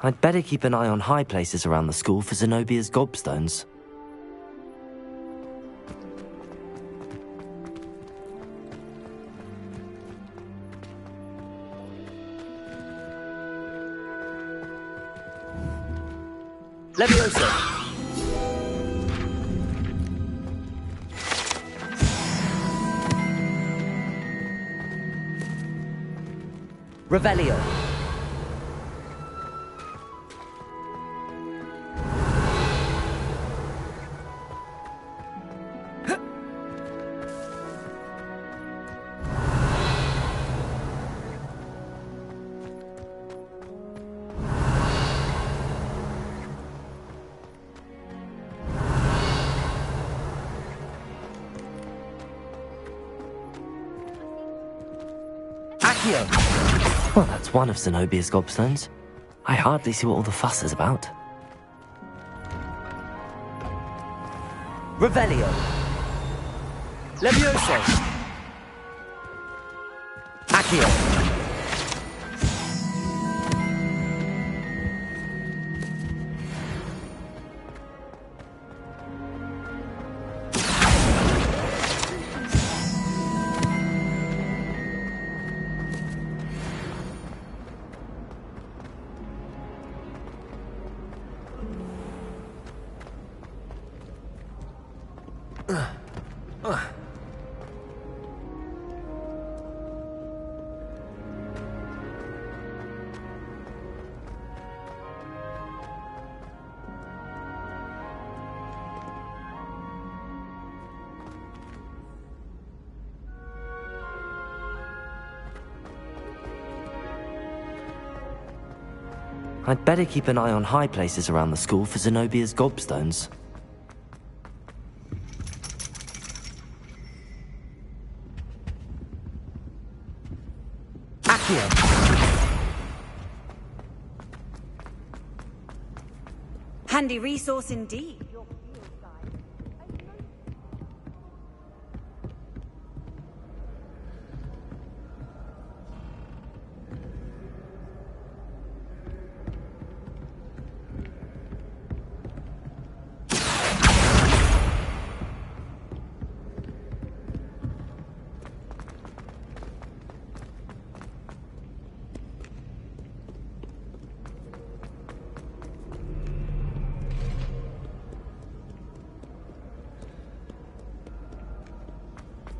I'd better keep an eye on high places around the school for Zenobia's gobstones. Leviosa! Revelio! Well, that's one of Zenobia's gobstones. I hardly see what all the fuss is about. Revelio! Leviosa! Accio! I'd better keep an eye on high places around the school for Zenobia's gobstones. Accio! Handy resource indeed.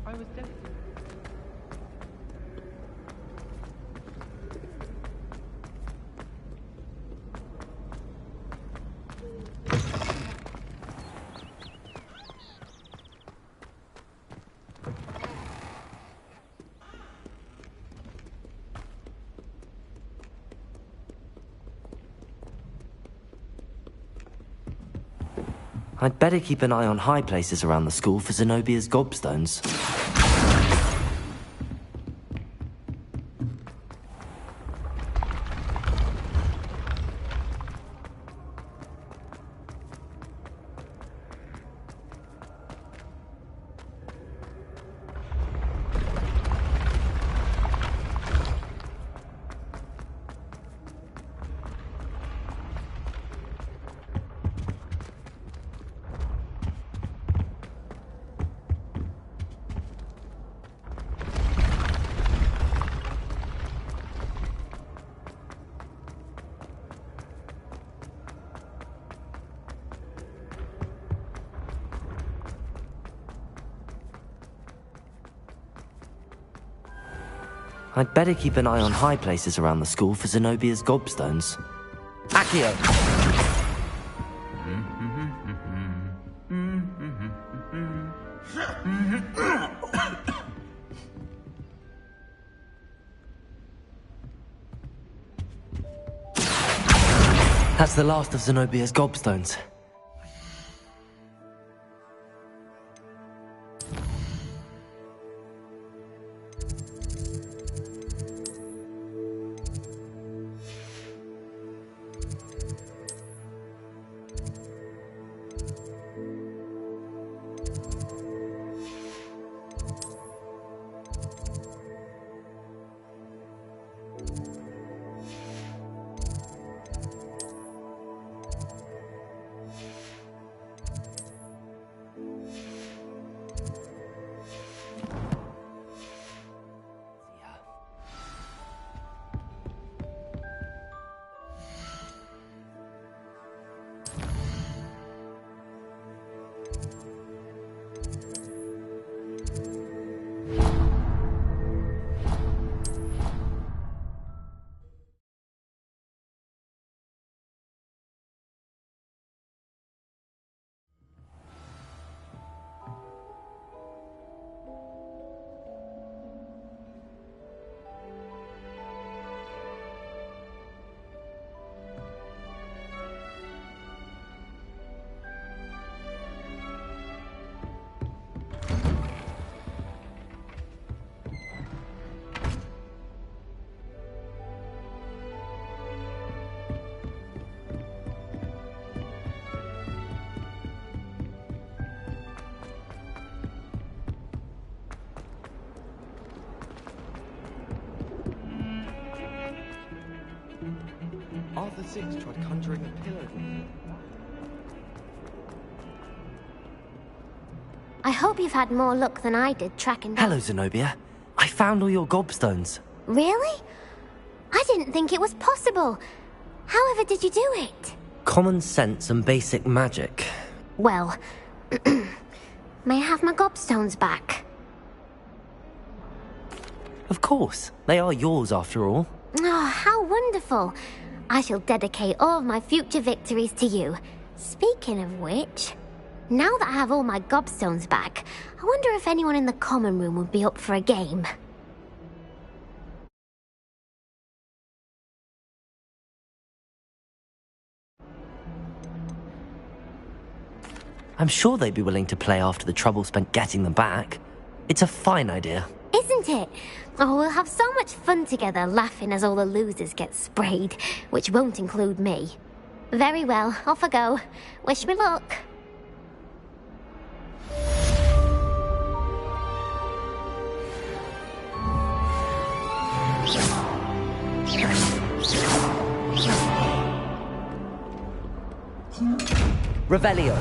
I was dead. I'd better keep an eye on high places around the school for Zenobia's gobstones. I'd better keep an eye on high places around the school for Zenobia's gobstones. Accio! That's the last of Zenobia's gobstones. Arthur VI tried conjuring a pillar. I hope you've had more luck than I did tracking down... Hello, Zenobia. I found all your gobstones. Really? I didn't think it was possible. However did you do it? Common sense and basic magic. Well, may I have my gobstones back? Of course. They are yours, after all. Oh, how wonderful. I shall dedicate all of my future victories to you. Speaking of which, now that I have all my gobstones back, I wonder if anyone in the common room would be up for a game. I'm sure they'd be willing to play after the trouble spent getting them back. It's a fine idea. Isn't it? Oh, we'll have so much fun together, laughing as all the losers get sprayed, which won't include me. Very well, off I go. Wish me luck. Revelio.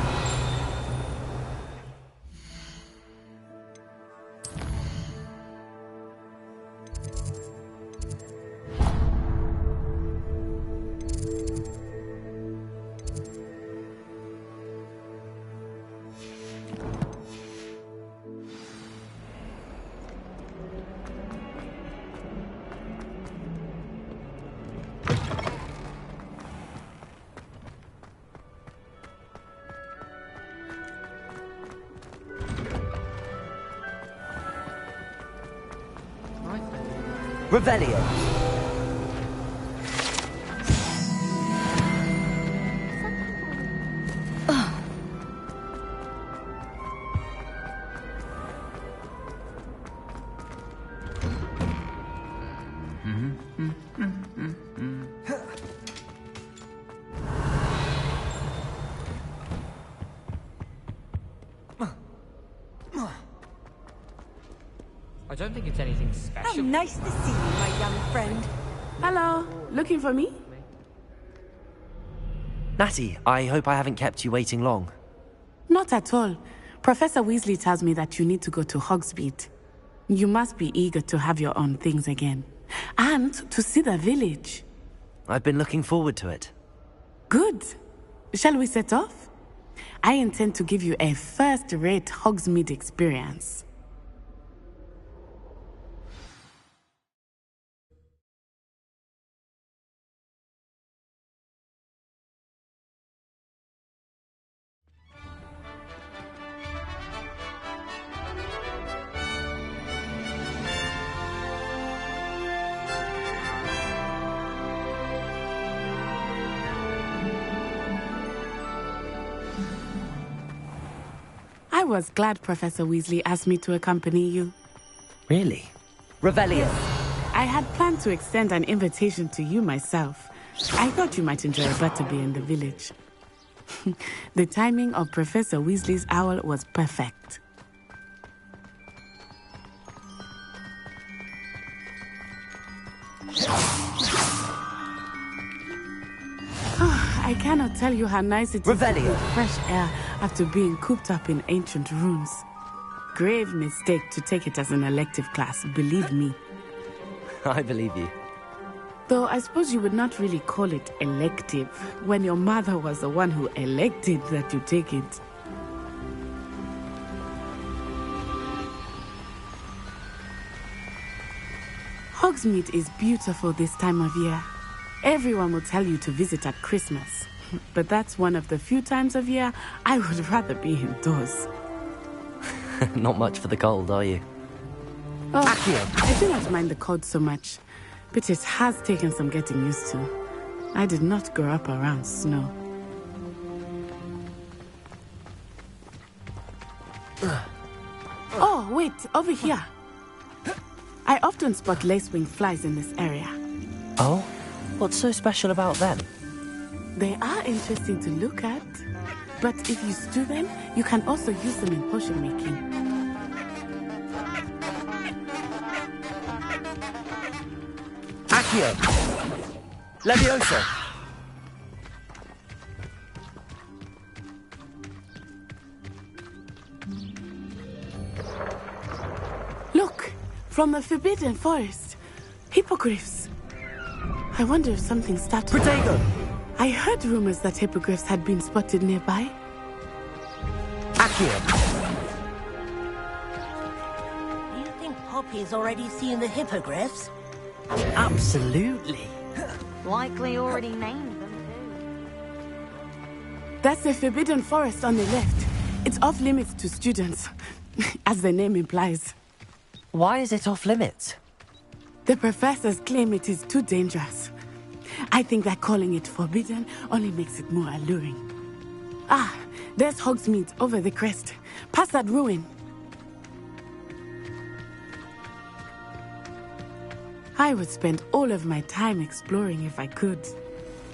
Revelio. I don't think it's anything special. Oh, nice to see you, my young friend. Hello. Looking for me? Natty, I hope I haven't kept you waiting long. Not at all. Professor Weasley tells me that you need to go to Hogsmeade. You must be eager to have your own things again. And to see the village. I've been looking forward to it. Good. Shall we set off? I intend to give you a first-rate Hogsmeade experience. I was glad Professor Weasley asked me to accompany you. Really? Revelio. I had planned to extend an invitation to you myself. I thought you might enjoy a butterbeer in the village. The timing of Professor Weasley's owl was perfect. I cannot tell you how nice it is to breathe fresh air after being cooped up in ancient ruins. Grave mistake to take it as an elective class, believe me. I believe you. Though I suppose you would not really call it elective when your mother was the one who elected that you take it. Hogsmeade is beautiful this time of year. Everyone will tell you to visit at Christmas. But that's one of the few times of year I would rather be indoors. Not much for the cold, are you? Oh, I do not mind the cold so much, but it has taken some getting used to. I did not grow up around snow. Oh, wait, over here. I often spot lacewing flies in this area. Oh? What's so special about them? They are interesting to look at, but if you stew them, you can also use them in potion making. Accio. Levioso. Look, from the Forbidden Forest. Hippogriffs. I wonder if something started... Protego! I heard rumors that hippogriffs had been spotted nearby. Accio. You think Poppy's already seen the hippogriffs? Absolutely. Likely already named them, too. That's the Forbidden Forest on the left. It's off limits to students, as the name implies. Why is it off limits? The professors claim it is too dangerous. I think that calling it forbidden only makes it more alluring. Ah, there's Hogsmeade over the crest. Past that ruin. I would spend all of my time exploring if I could.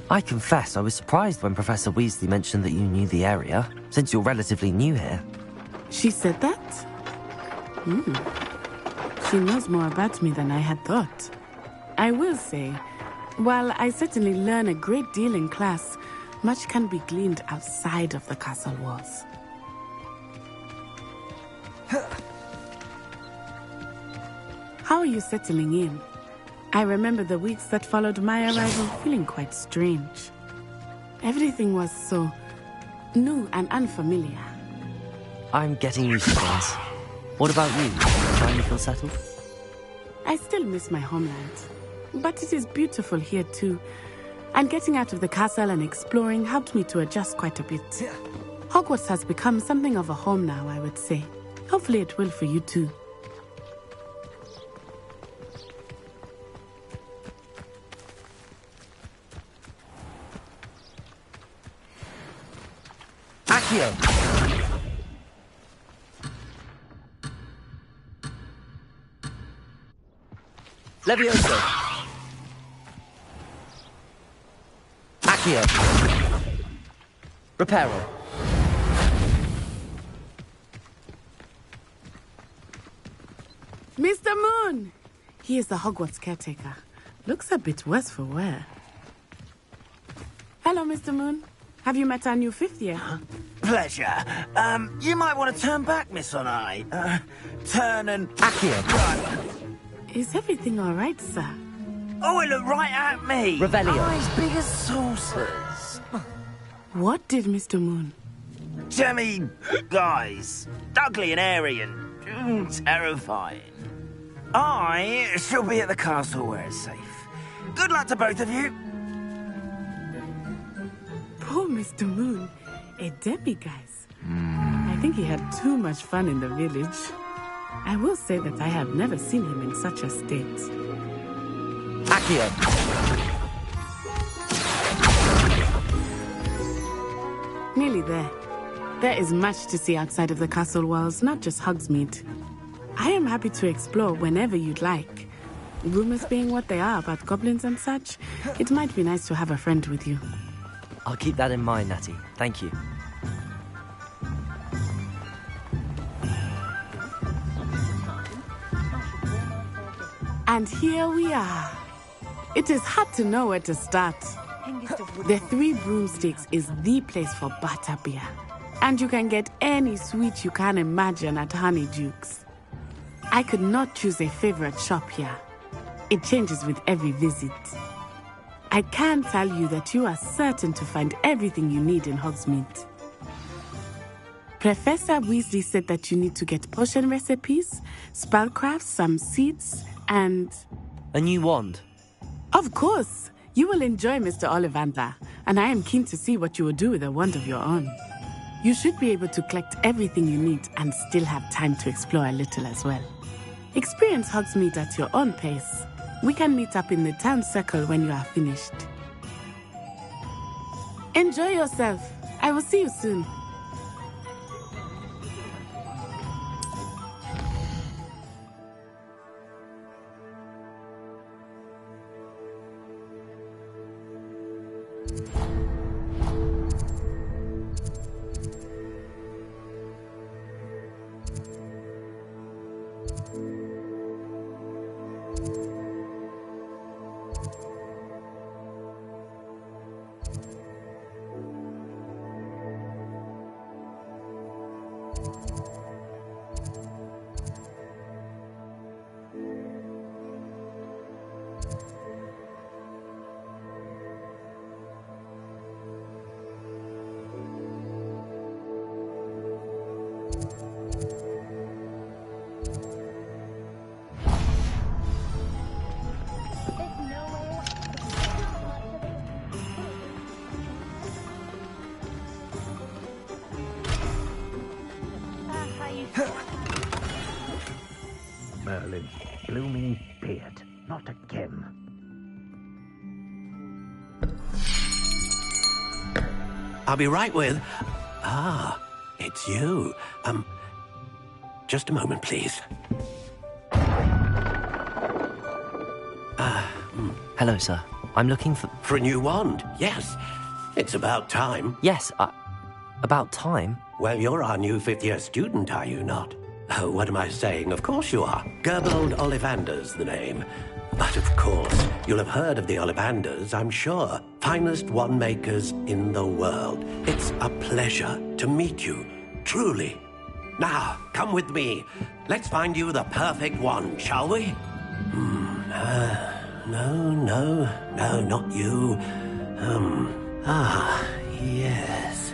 I confess I was surprised when Professor Weasley mentioned that you knew the area, since you're relatively new here. She said that? She knows more about me than I had thought. I will say, while I certainly learn a great deal in class, much can be gleaned outside of the castle walls. How are you settling in? I remember the weeks that followed my arrival feeling quite strange. Everything was so new and unfamiliar. I'm getting used to things. What about you? Finally feel settled? I still miss my homeland, but it is beautiful here too. And getting out of the castle and exploring helped me to adjust quite a bit. Hogwarts has become something of a home now, I would say. Hopefully it will for you too. Accio! Levioso! Accio! Reparo! Mr. Moon! He is the Hogwarts caretaker. Looks a bit worse for wear. Hello, Mr. Moon. Have you met our new fifth year? Pleasure. You might want to turn back, Miss Onai. Turn and... Accio! Is everything all right, sir? Oh, it looked right at me! Revelio. Eyes big as saucers. What did Mr. Moon? Jemmy, guys. Ugly and airy and terrifying. I shall be at the castle where it's safe. Good luck to both of you. Poor Mr. Moon. A demiguise. I think he had too much fun in the village. I will say that I have never seen him in such a state. Accio! Nearly there. There is much to see outside of the castle walls, not just Hogsmeade. I am happy to explore whenever you'd like. Rumors being what they are about goblins and such, it might be nice to have a friend with you. I'll keep that in mind, Natty. Thank you. And here we are. It is hard to know where to start. The Three Broomsticks is the place for butterbeer. And you can get any sweet you can imagine at Honeydukes. I could not choose a favorite shop here. It changes with every visit. I can tell you that you are certain to find everything you need in Hogsmeade. Professor Weasley said that you need to get potion recipes, spellcrafts, some seeds, and... A new wand? Of course! You will enjoy Mr. Ollivander, and I am keen to see what you will do with a wand of your own. You should be able to collect everything you need and still have time to explore a little as well. Experience Hogsmeade at your own pace. We can meet up in the town circle when you are finished. Enjoy yourself. I will see you soon. Merlin, blooming beard, not again. I'll be right with... Ah, it's you. Just a moment, please. Hello, sir. I'm looking for... For a new wand, yes. It's about time. Yes, about time? Well, you're our new fifth-year student, are you not? Oh, what am I saying? Of course you are. Gerbold Ollivander's the name. But of course, you'll have heard of the Ollivanders, I'm sure. Finest wand makers in the world. It's a pleasure to meet you, truly. Now, come with me. Let's find you the perfect wand, shall we? No, not you. Yes.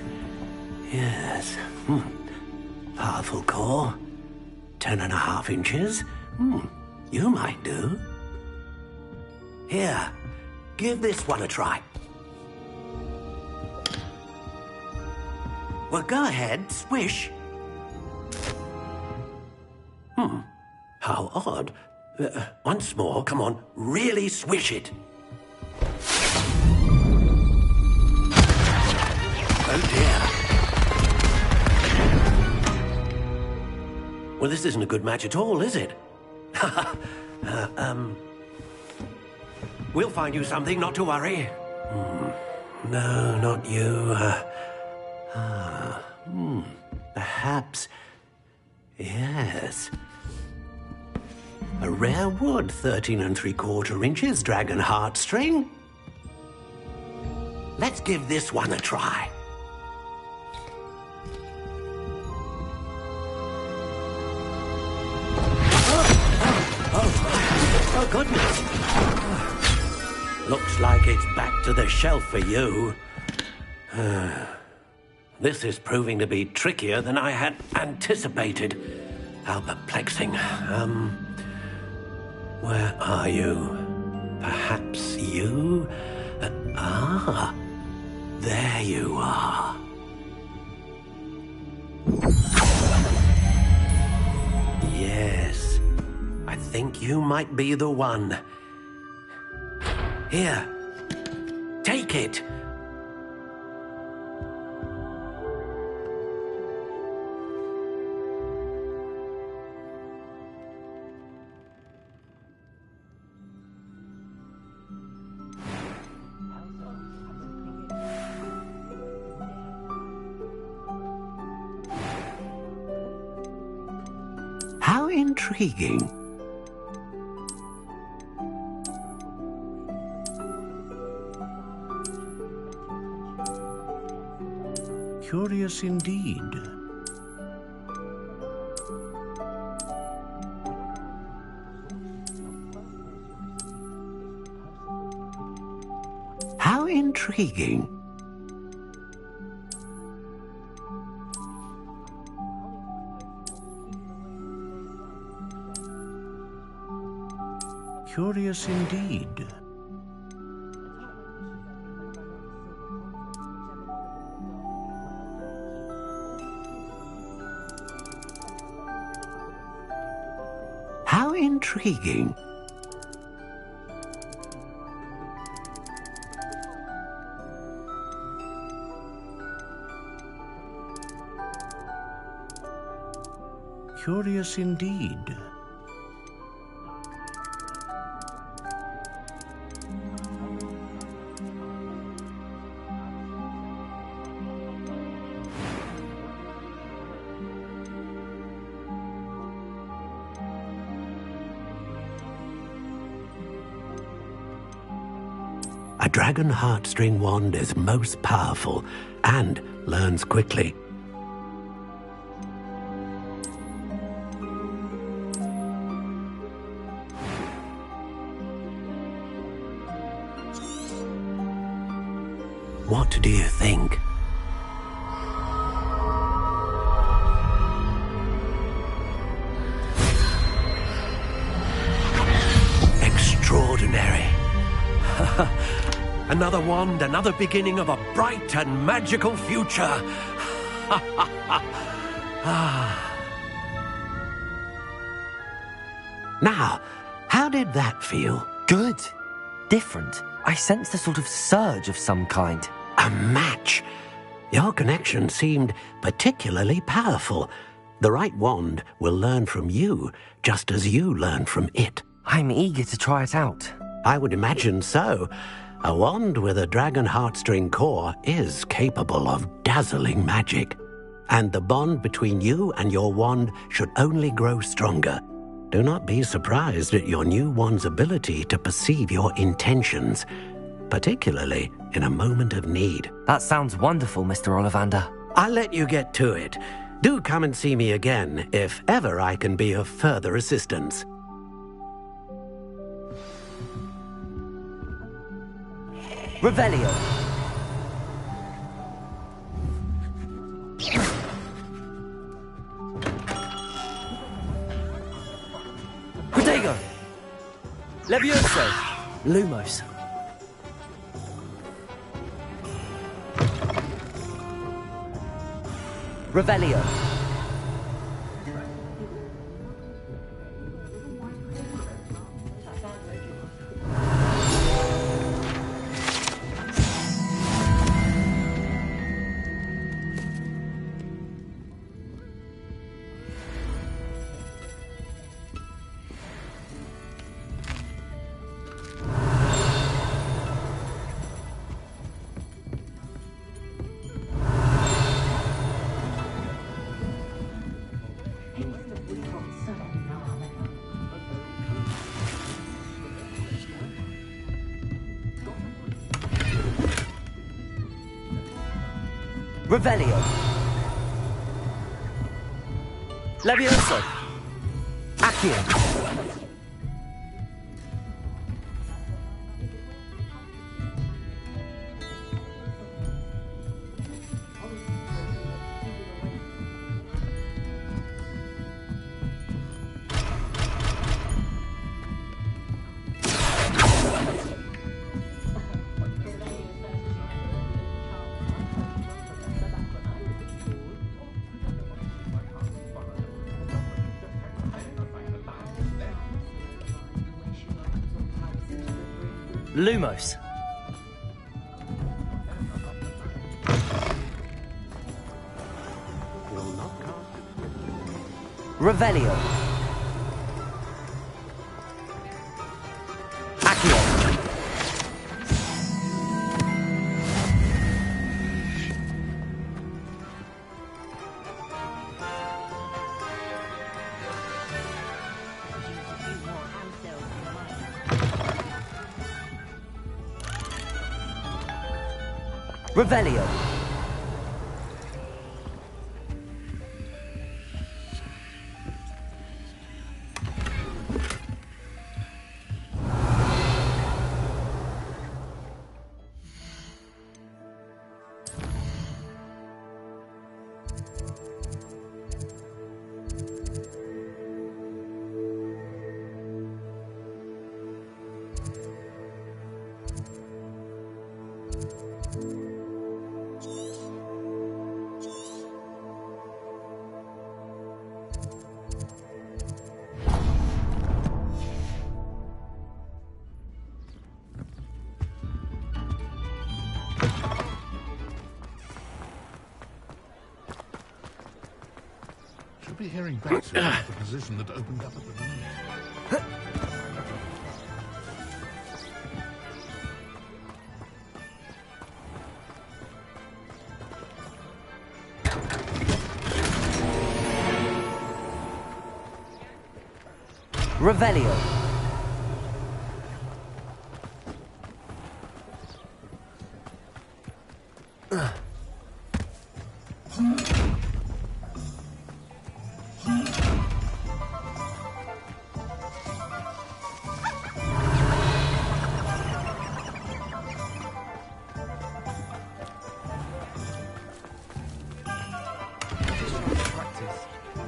Powerful core. 10.5 inches. You might do. Here, give this one a try. Well, go ahead, swish. How odd. Once more, come on, really swish it. Oh dear. Well, this isn't a good match at all, is it? We'll find you something, not to worry. No, not you. Perhaps... Yes. A rare wood, 13 3/4 inches, dragon heartstring. Let's give this one a try. Oh, goodness. Looks like it's back to the shelf for you. This is proving to be trickier than I had anticipated. How perplexing. Where are you? Perhaps you? There you are. Yes, I think you might be the one. Here, take it. How intriguing. Curious indeed. How intriguing. Curious indeed. How intriguing. Curious indeed. A dragon heartstring wand is most powerful and learns quickly. What do you think? Extraordinary. Another wand, another beginning of a bright and magical future. Now, how did that feel? Good. Different. I sensed a sort of surge of some kind. A match. Your connection seemed particularly powerful. The right wand will learn from you, just as you learn from it. I'm eager to try it out. I would imagine so. A wand with a dragon heartstring core is capable of dazzling magic. And the bond between you and your wand should only grow stronger. Do not be surprised at your new wand's ability to perceive your intentions, particularly in a moment of need. That sounds wonderful, Mr. Ollivander. I'll let you get to it. Do come and see me again if ever I can be of further assistance. Revelio. Protego. Levioso. Lumos. Revelio. Revelio. Levioso. Accio. Lumos. Revelio. Accio. Revelio. Should be hearing back soon about the position that opened up at the moment. Revelio.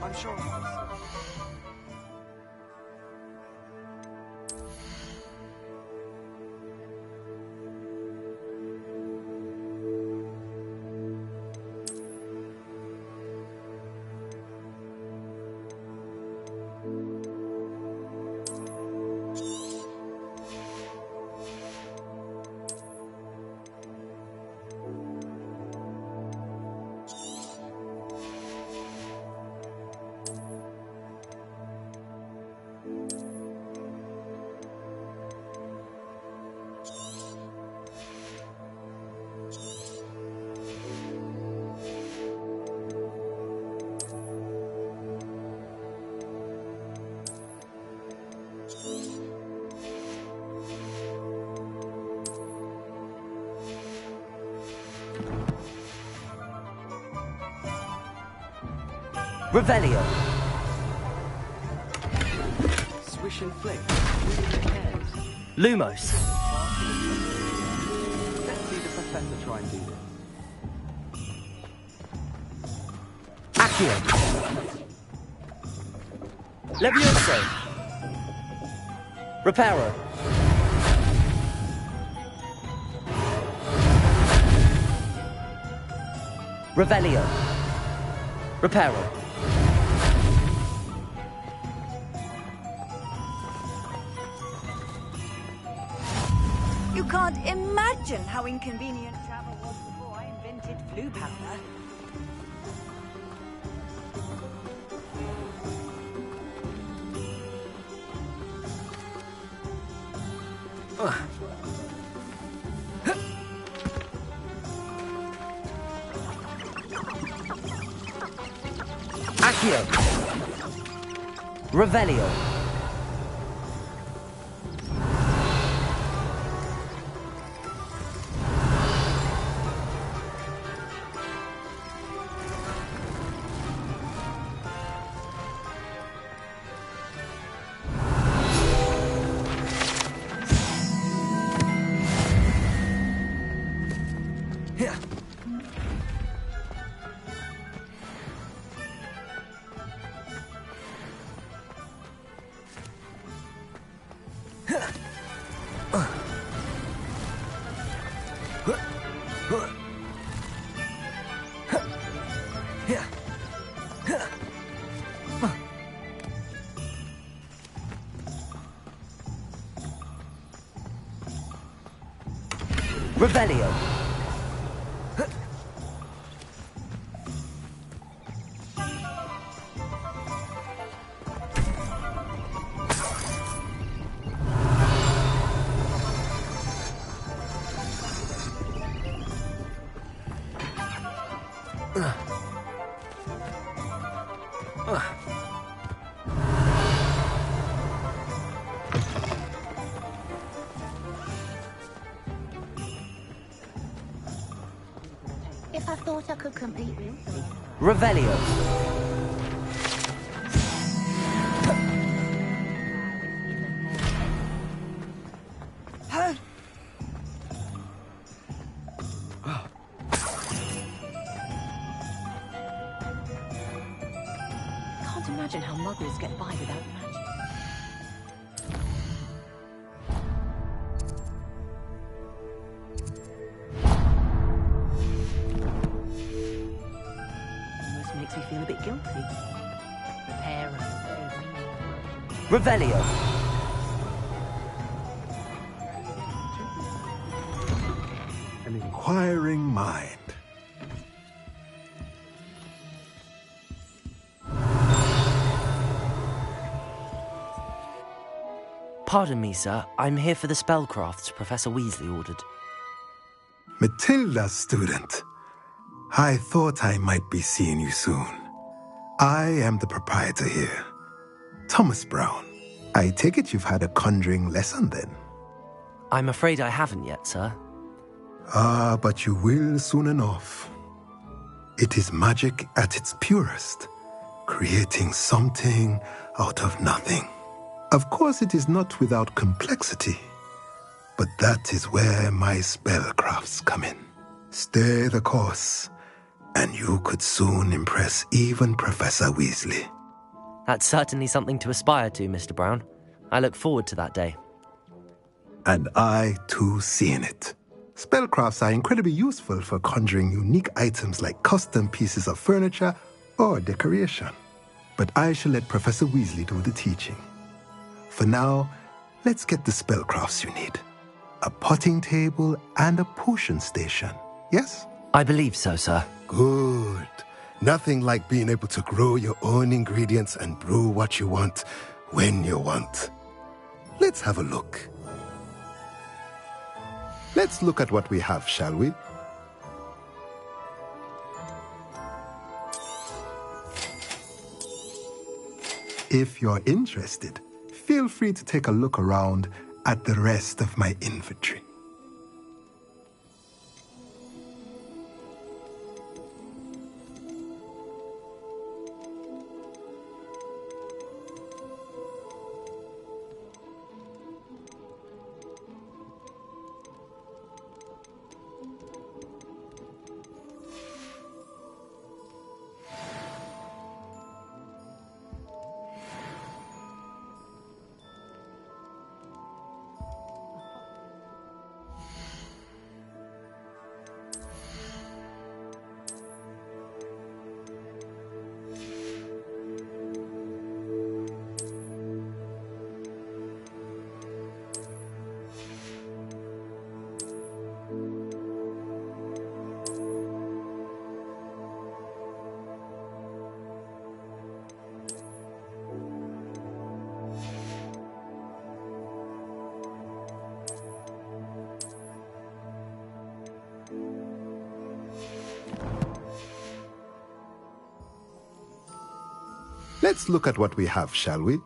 I'm sure it was. Revelio. Swish and flick. Lumos. Let's see the professor try and do this. Accio. Levioso. Reparo. Revelio. Reparo. You can't imagine how inconvenient travel was before I invented flu powder. Accio. Revelio. Revelio. If I thought I could compete with... Revelio. Can't imagine how muggles get by without magic. Almost makes me feel a bit guilty. Prepare and save me. Revelio. An inquiring mind. Pardon me, sir. I'm here for the spellcrafts Professor Weasley ordered. Matilda, student. I thought I might be seeing you soon. I am the proprietor here, Thomas Brown. I take it you've had a conjuring lesson then? I'm afraid I haven't yet, sir. Ah, but you will soon enough. It is magic at its purest, creating something out of nothing. Of course, it is not without complexity, but that is where my spellcrafts come in. Stay the course, and you could soon impress even Professor Weasley. That's certainly something to aspire to, Mr. Brown. I look forward to that day. And I, too, seeing it. Spellcrafts are incredibly useful for conjuring unique items like custom pieces of furniture or decoration. But I shall let Professor Weasley do the teaching. For now, let's get the spellcrafts you need. A potting table and a potion station, yes? I believe so, sir. Good. Nothing like being able to grow your own ingredients and brew what you want when you want. Let's have a look. Let's look at what we have, shall we? If you're interested, feel free to take a look around at the rest of my inventory. Let's look at what we have, shall we?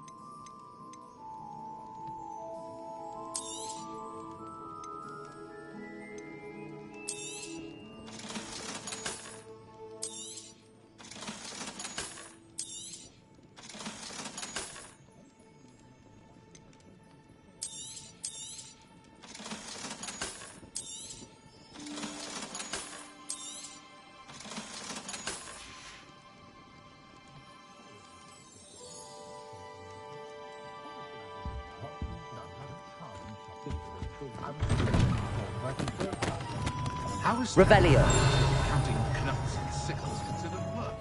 How is Revelio. counting knucks and sickles considered work?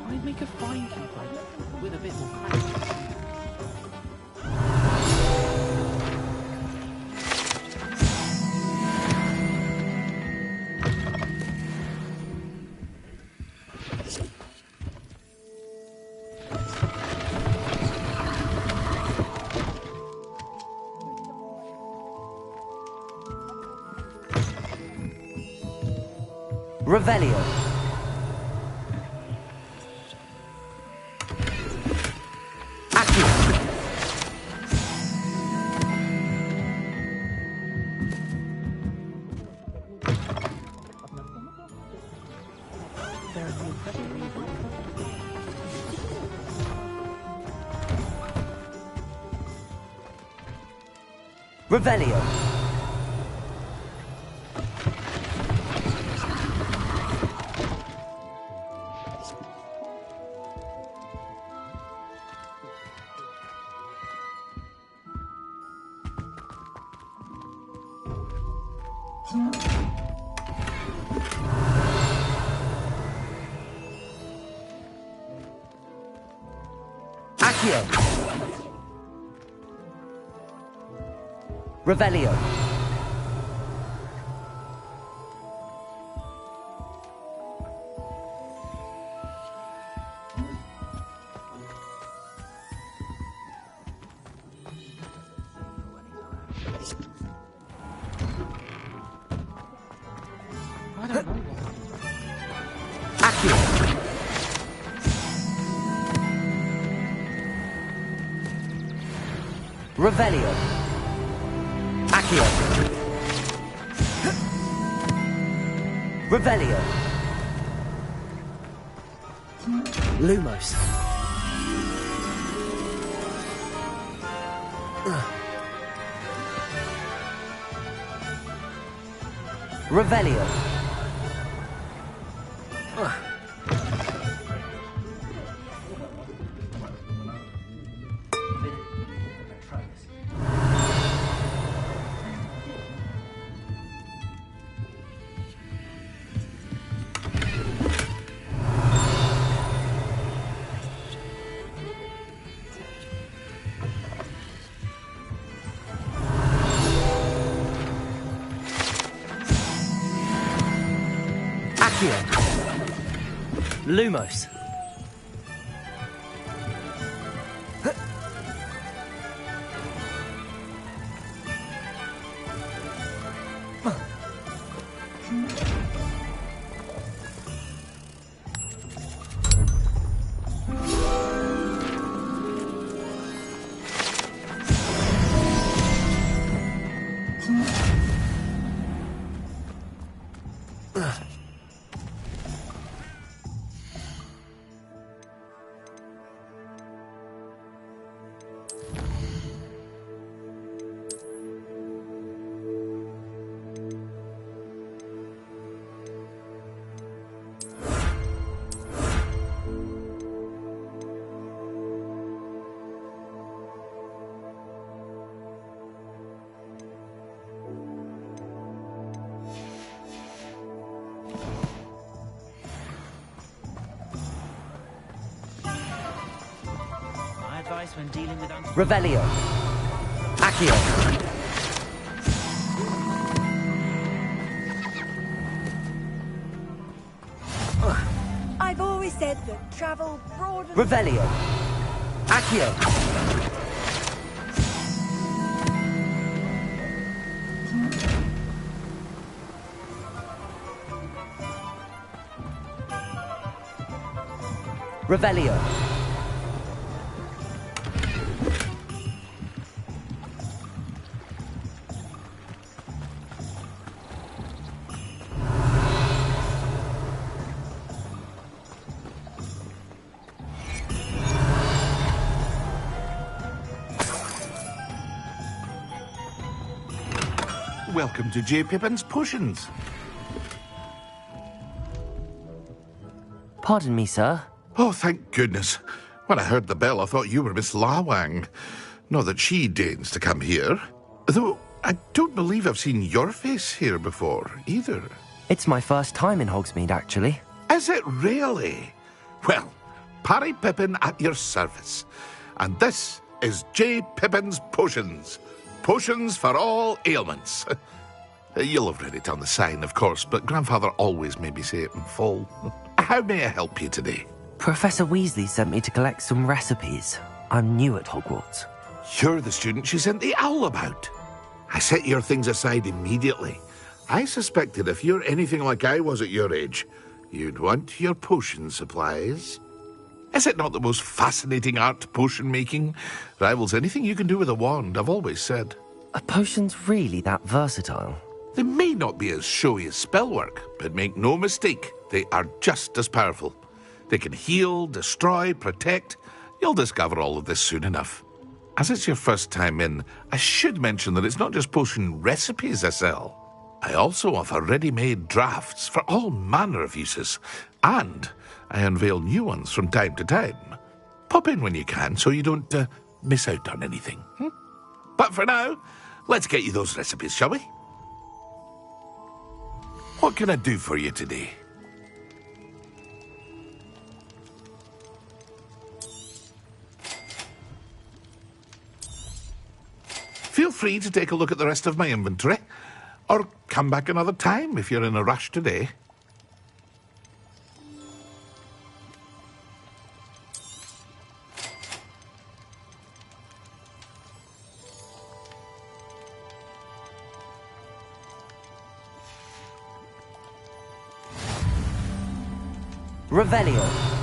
I'd make a fine keeper with a bit more practice. Revelio. Accio. Revelio. Accio. Revelio. I don't know. Accio. Revelio. Accio. Revelio. Lumos. Revelio. Accio. Lumos. When dealing with Revelio. Accio. I've always said that travel broad. Revelio. Accio. Revelio. Welcome to J. Pippin's Potions. Pardon me, sir. Oh, thank goodness. When I heard the bell, I thought you were Miss Lawang. Not that she deigns to come here. Though I don't believe I've seen your face here before, either. It's my first time in Hogsmeade, actually. Is it really? Well, Parry Pippin at your service. And this is J. Pippin's Potions. Potions for all ailments. You'll have read it on the sign, of course, but Grandfather always made me say it in full. How may I help you today? Professor Weasley sent me to collect some recipes. I'm new at Hogwarts. You're the student she sent the owl about. I set your things aside immediately. I suspected if you're anything like I was at your age, you'd want your potion supplies. Is it not the most fascinating art, potion making? Rivals anything you can do with a wand, I've always said. Are potions really that versatile? They may not be as showy as spellwork, but make no mistake, they are just as powerful. They can heal, destroy, protect. You'll discover all of this soon enough. As it's your first time in, I should mention that it's not just potion recipes I sell. I also offer ready-made drafts for all manner of uses, and I unveil new ones from time to time. Pop in when you can so you don't miss out on anything. But for now, let's get you those recipes, shall we? What can I do for you today? Feel free to take a look at the rest of my inventory, or come back another time if you're in a rush today. Revelio.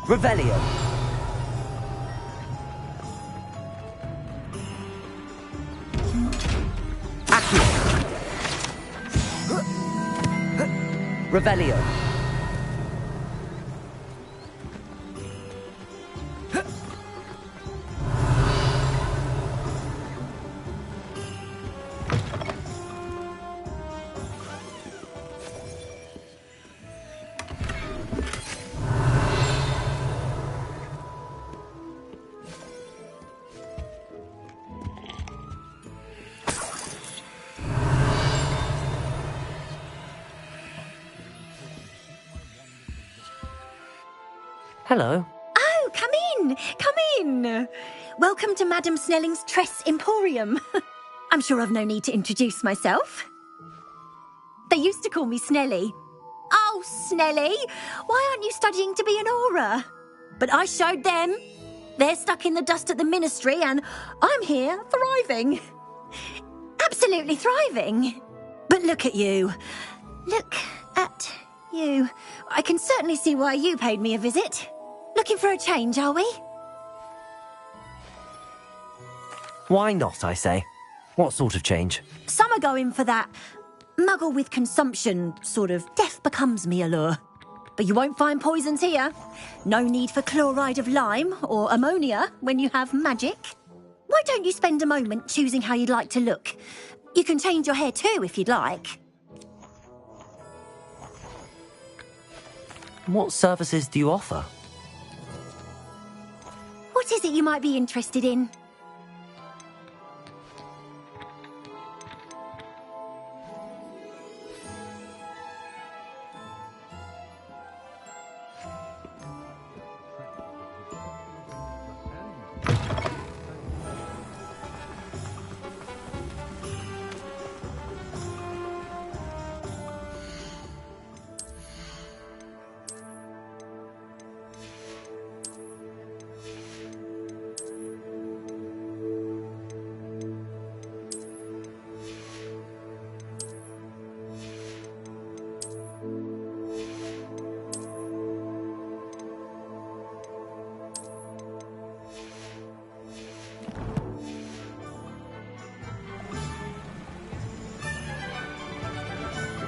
Revelio. Accio. Revelio. Hello. Oh, come in! Come in! Welcome to Madame Snelling's Tress Emporium. I'm sure I've no need to introduce myself. They used to call me Snelly. Oh, Snelly, why aren't you studying to be an Auror? But I showed them. They're stuck in the dust at the Ministry, and I'm here thriving. Absolutely thriving. But look at you. Look at you. I can certainly see why you paid me a visit. Looking for a change, are we? Why not, I say? What sort of change? Some are going for that muggle with consumption, sort of death becomes me allure. But you won't find poisons here. No need for chloride of lime or ammonia when you have magic. Why don't you spend a moment choosing how you'd like to look? You can change your hair too if you'd like. What services do you offer? What is it you might be interested in?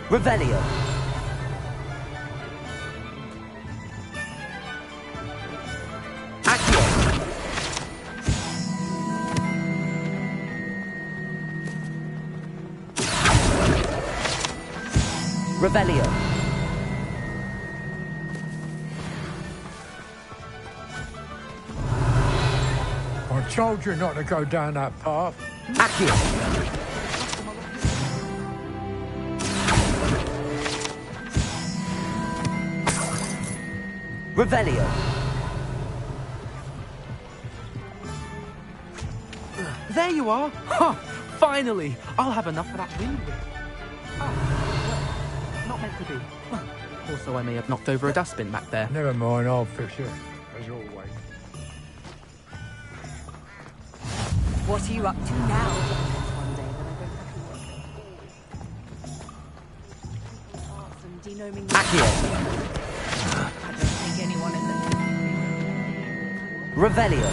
Revelio. Accio. Revelio. I told you not to go down that path. Accio. Revelio. There you are. Huh, finally. I'll have enough of that wind whip. Not meant to be. Also, I may have knocked over a dustbin back there. Never mind, I'll fix it, as always. What are you up to now? Accio. I don't think anyone in the... Revelio.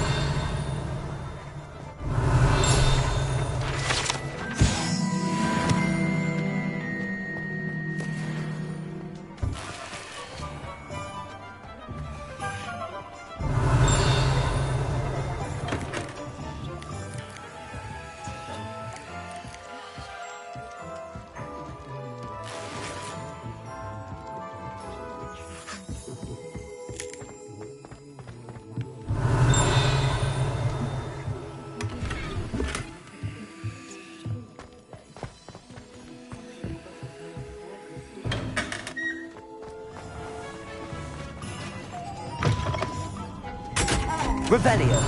Revelio.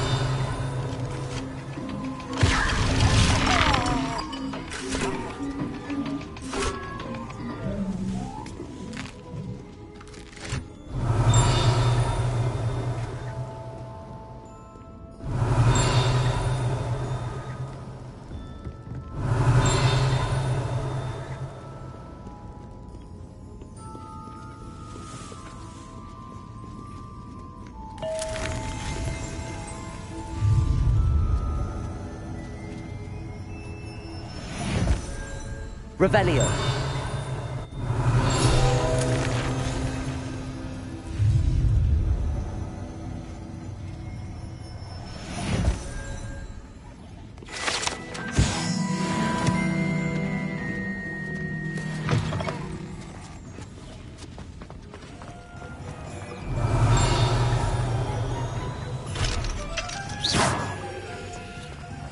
Revelio.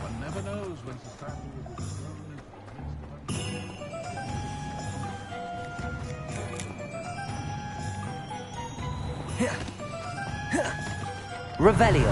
One never knows when to start with his Revelio.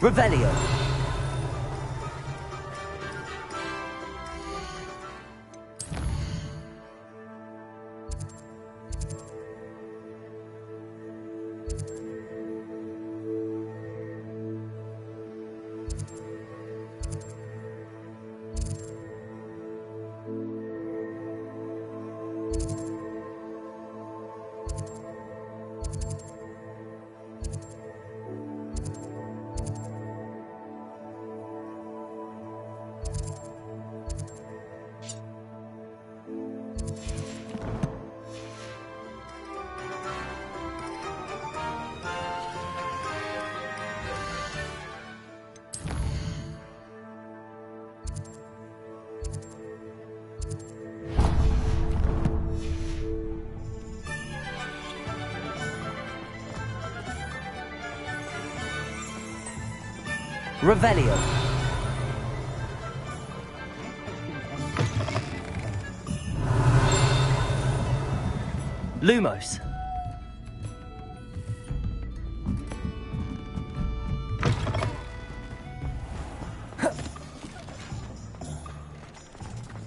Revelio. Revelio. Lumos.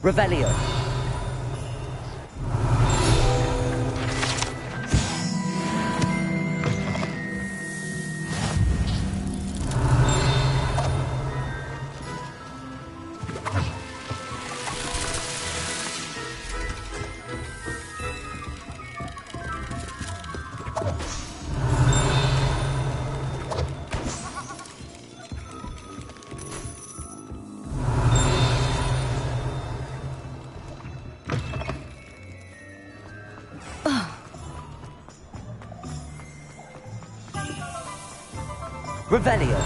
Revelio. Revelio.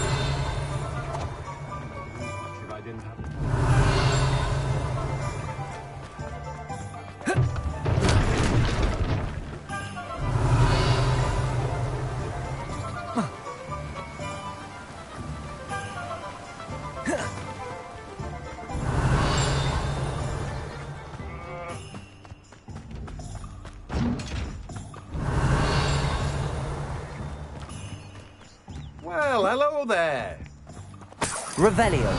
Well, hello there. Revelio.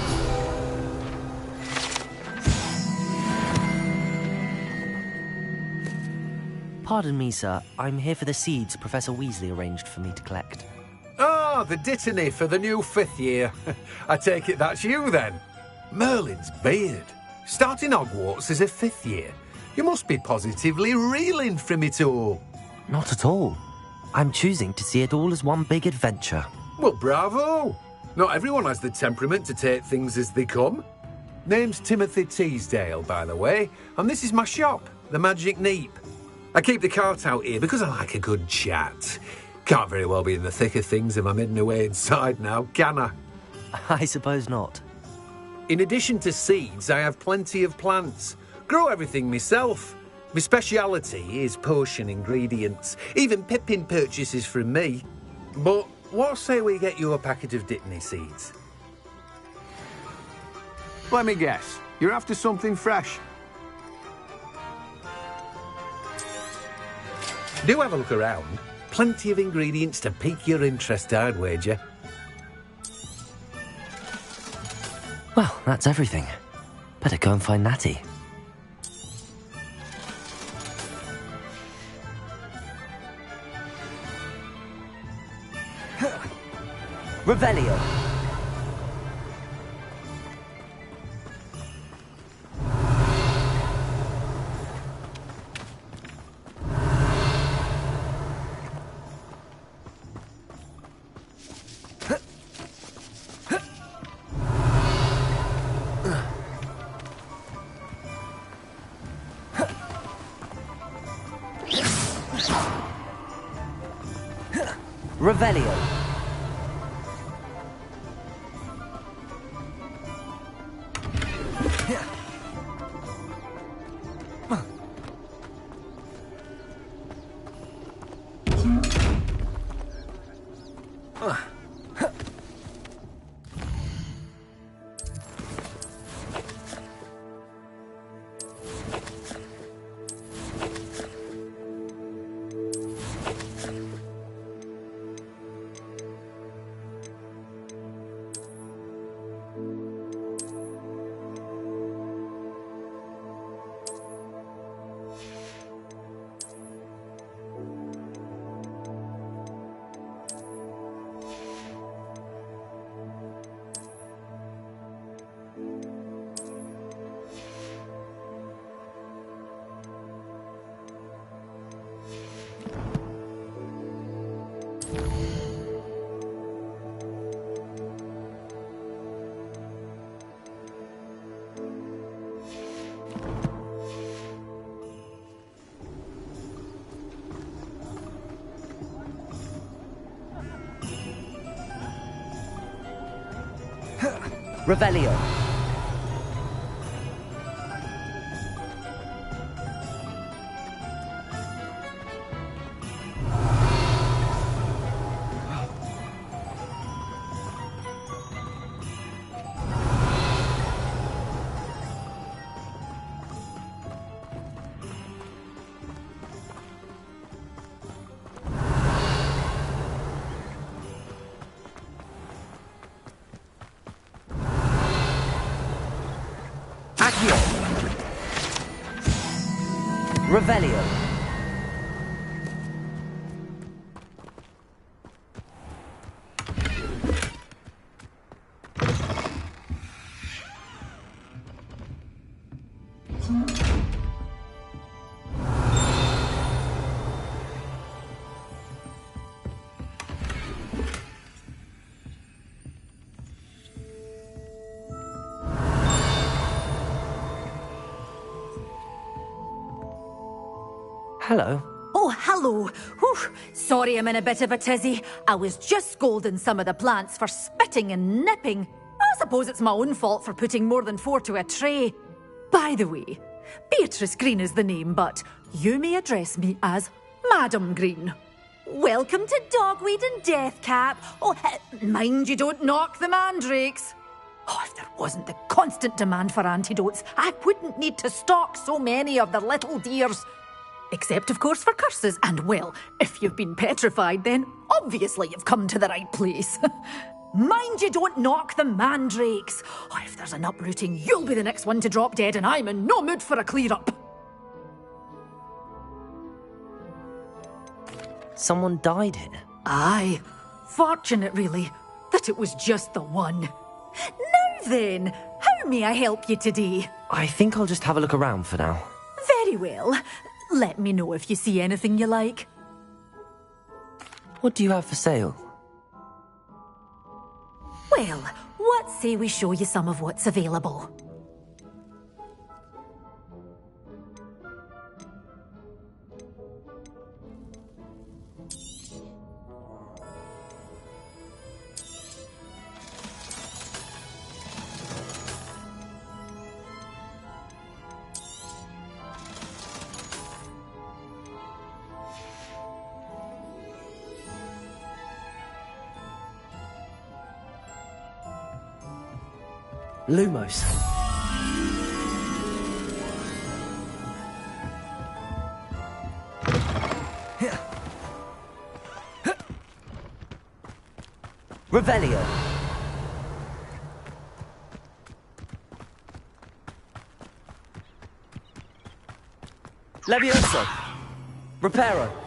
Pardon me, sir. I'm here for the seeds Professor Weasley arranged for me to collect. Ah, the dittany for the new 5th year. I take it that's you, then. Merlin's beard. Starting Hogwarts as a 5th year. You must be positively reeling from it all. Not at all. I'm choosing to see it all as one big adventure. Well, bravo. Not everyone has the temperament to take things as they come. Name's Timothy Teasdale, by the way, and this is my shop, the Magic Neep. I keep the cart out here because I like a good chat. Can't very well be in the thick of things if I'm hidden away inside now, can I? I suppose not. In addition to seeds, I have plenty of plants. Grow everything myself. My speciality is potion ingredients. Even Pippin purchases from me. But what say we get you a packet of Dittany seeds? Let me guess. You're after something fresh. Do have a look around. Plenty of ingredients to pique your interest, I'd wager. Well, that's everything. Better go and find Natty. Revelio. Revelio. Revelio. Revelio. Hello. Oh, hello. Whew. Sorry I'm in a bit of a tizzy. I was just scolding some of the plants for spitting and nipping. I suppose it's my own fault for putting more than 4 to a tray. By the way, Beatrice Green is the name, but you may address me as Madam Green. Welcome to Dogweed and Deathcap. Oh, mind you don't knock the mandrakes. Oh, if there wasn't the constant demand for antidotes, I wouldn't need to stock so many of the little dears. Except, of course, for curses. And, well, if you've been petrified, then obviously you've come to the right place. Mind you don't knock the mandrakes. Oh, if there's an uprooting, you'll be the next one to drop dead, and I'm in no mood for a clear-up. Someone died here? Aye. Fortunate, really, that it was just the one. Now then, how may I help you today? I think I'll just have a look around for now. Very well. Let me know if you see anything you like. What do you have for sale? Well, what say we show you some of what's available? Lumos. Revelio. Levioso. Reparo.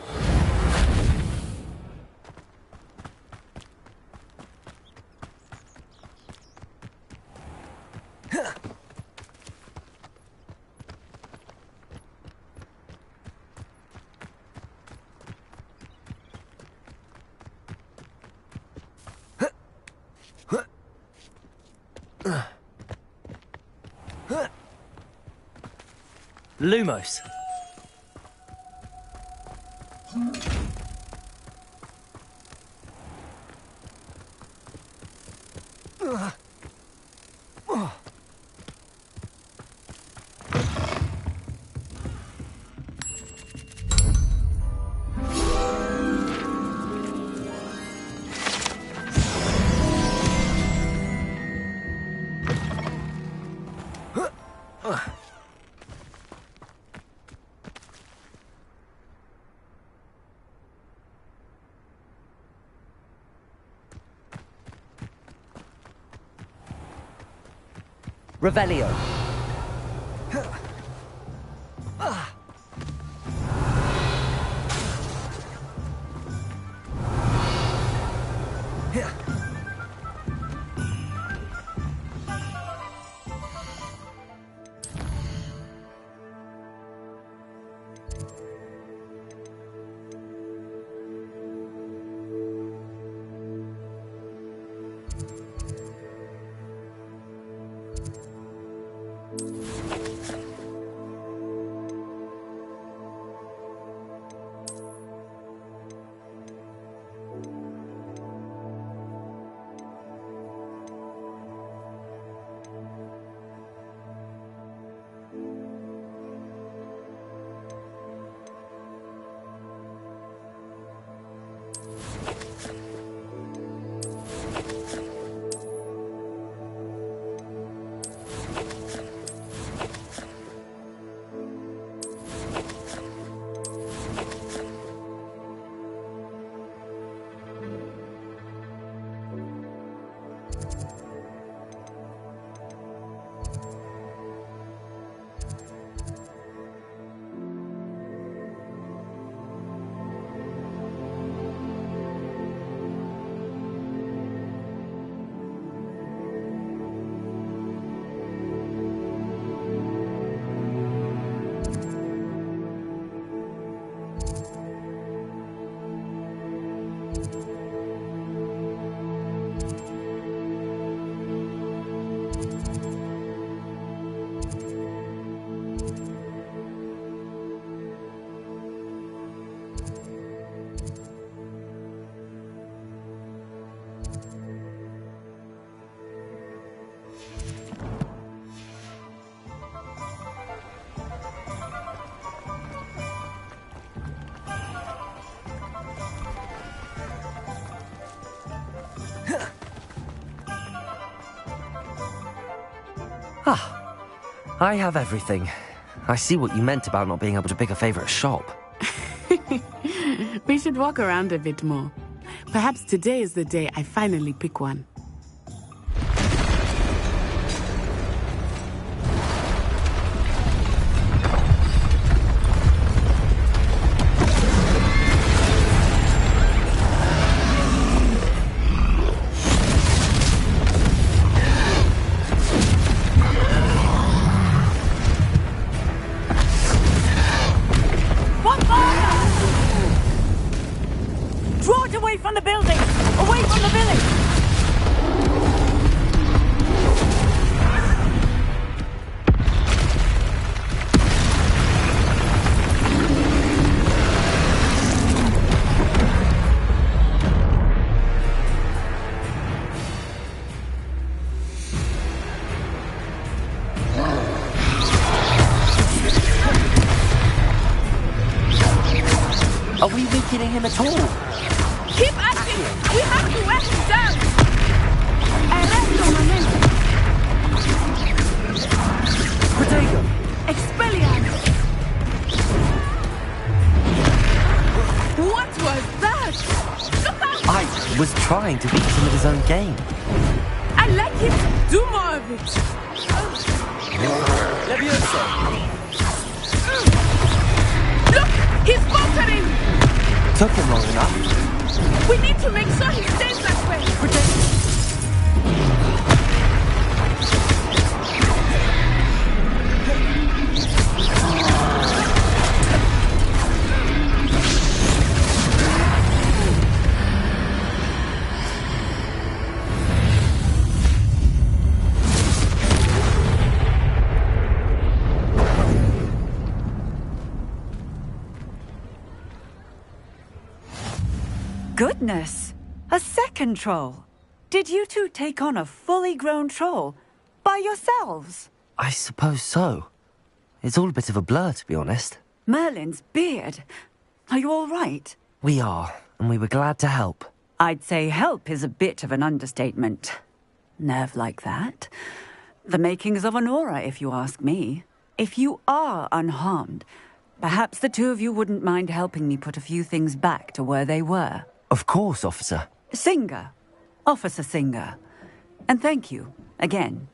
Lumos. Revelio. I have everything. I see what you meant about not being able to pick a favorite shop. We should walk around a bit more. Perhaps today is the day I finally pick one. Draw it away from the building! Away from the village! Are we weakening him at all? Keep acting! We have to wear him down! Arresto momento! Protego! Expelliarmus! What was that? Look out! I was trying to beat him at his own game. I like him! Do more of it! Levioso! Look! He's faltering! Took him long enough. We need to make sure he stays that way! Goodness! A second troll! Did you two take on a fully grown troll? By yourselves? I suppose so. It's all a bit of a blur, to be honest. Merlin's beard. Are you all right? We are, and we were glad to help. I'd say help is a bit of an understatement. Nerve like that. The makings of an aura, if you ask me. If you are unharmed, perhaps the two of you wouldn't mind helping me put a few things back to where they were. Of course, officer. Singer. Officer Singer. And thank you, again.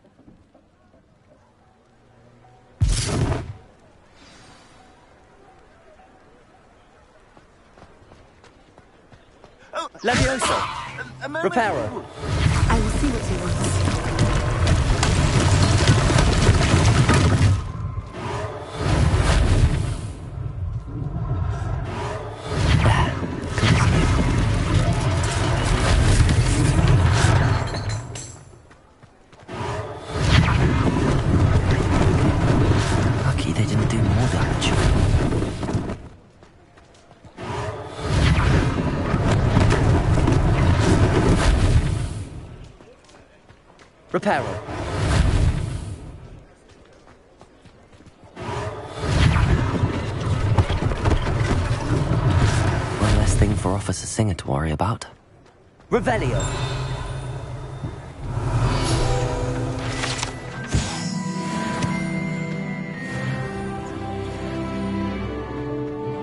Levioso! Reparo! I will see what he wants. Lucky they didn't do more damage. Reparo. One less thing for Officer Singer to worry about. Revelio.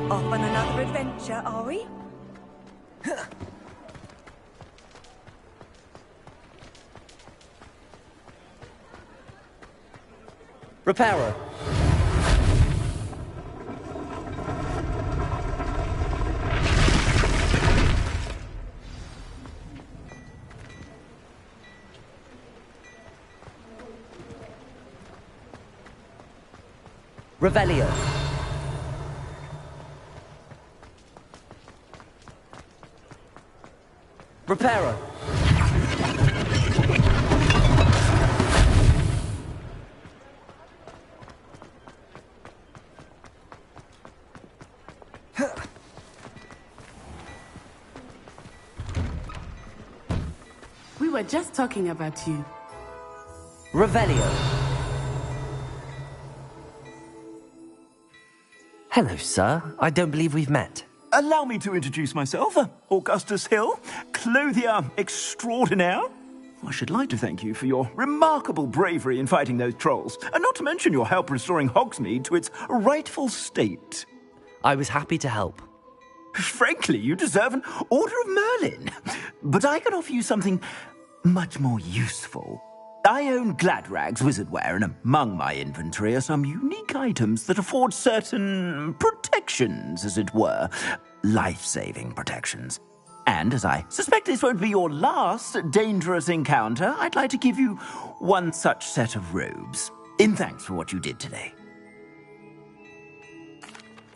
Off on another adventure, are we? Reparo. Revelio. Reparo. We were just talking about you. Revelio. Hello, sir. I don't believe we've met. Allow me to introduce myself. Augustus Hill, clothier extraordinaire. I should like to thank you for your remarkable bravery in fighting those trolls, and not to mention your help restoring Hogsmeade to its rightful state. I was happy to help. Frankly, you deserve an Order of Merlin. But I can offer you something much more useful. I own Gladrag's wizardware, and among my inventory are some unique items that afford certain protections, as it were. Life-saving protections. And as I suspect this won't be your last dangerous encounter, I'd like to give you one such set of robes, in thanks for what you did today.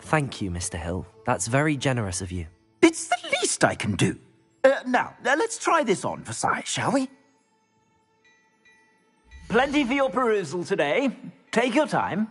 Thank you, Mr. Hill. That's very generous of you. It's the least I can do. Now, let's try this on for size, shall we? Plenty for your perusal today. Take your time.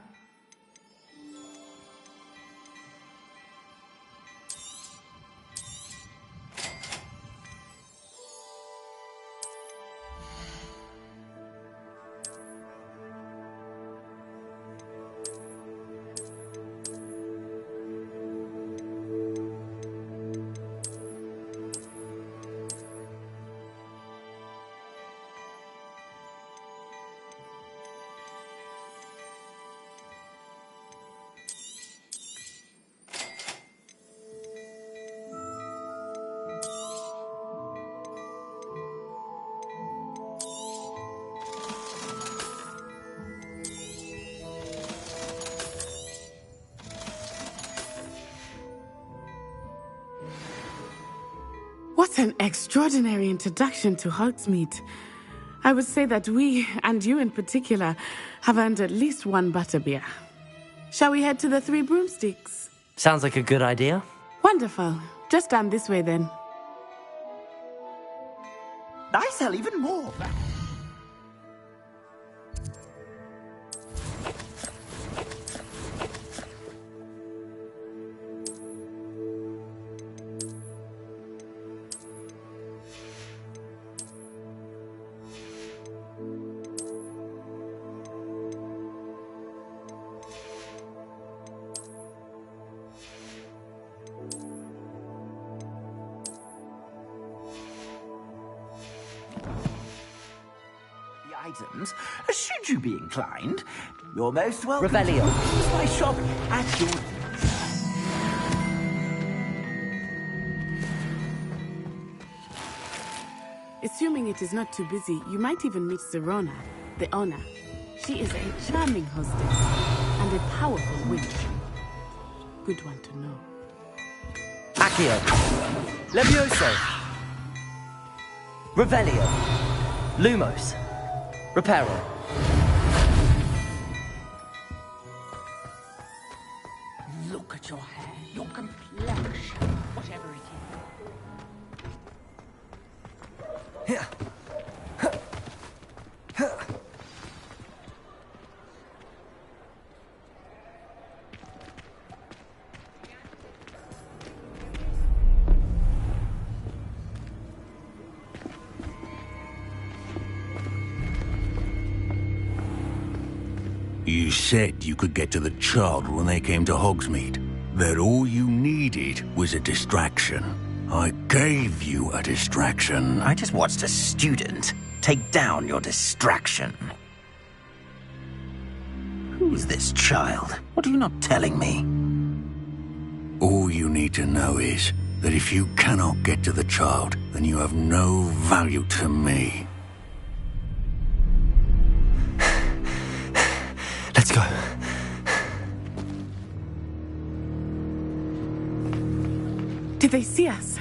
What an extraordinary introduction to Hogsmeade. I would say that we, and you in particular, have earned at least one butterbeer. Shall we head to the Three Broomsticks? Sounds like a good idea. Wonderful. Just down this way then. I sell even more. Items, should you be inclined. You're most welcome Revelio. to use my shop at your... Assuming it is not too busy, you might even meet Serona, the owner. She is a charming hostess and a powerful witch. Good one to know. Accio. Levioso. Revelio. Lumos. Reparo. Look at your hair, your complexion, whatever it You said you could get to the child when they came to Hogsmeade. That all you needed was a distraction. I gave you a distraction. I just watched a student take down your distraction. Who's this child? What are you not telling me? All you need to know is that if you cannot get to the child, then you have no value to me. Let's go. Did they see us?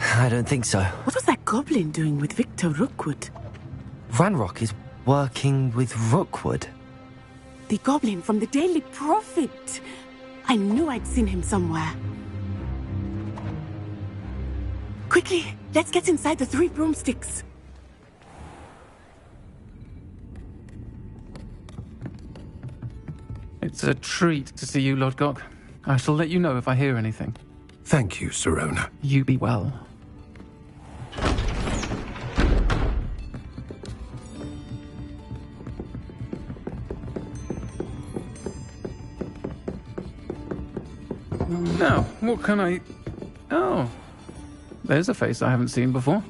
I don't think so. What was that goblin doing with Victor Rookwood? Ranrock is working with Rookwood. The goblin from the Daily Prophet. I knew I'd seen him somewhere. Quickly, let's get inside the Three Broomsticks. It's a treat to see you, Lodgok. I shall let you know if I hear anything. Thank you, Serona. You be well. Now, what can I... Oh, there's a face I haven't seen before.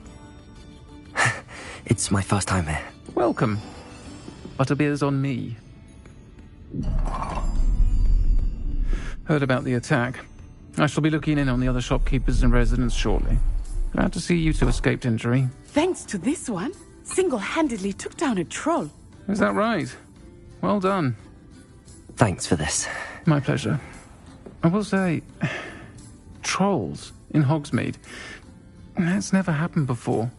It's my first time here. Welcome. Butterbeer's on me. Heard about the attack. I shall be looking in on the other shopkeepers and residents shortly. Glad to see you two escaped injury. Thanks to this one, single-handedly took down a troll. Is that right? Well done. Thanks for this. My pleasure. I will say, trolls in Hogsmeade. That's never happened before.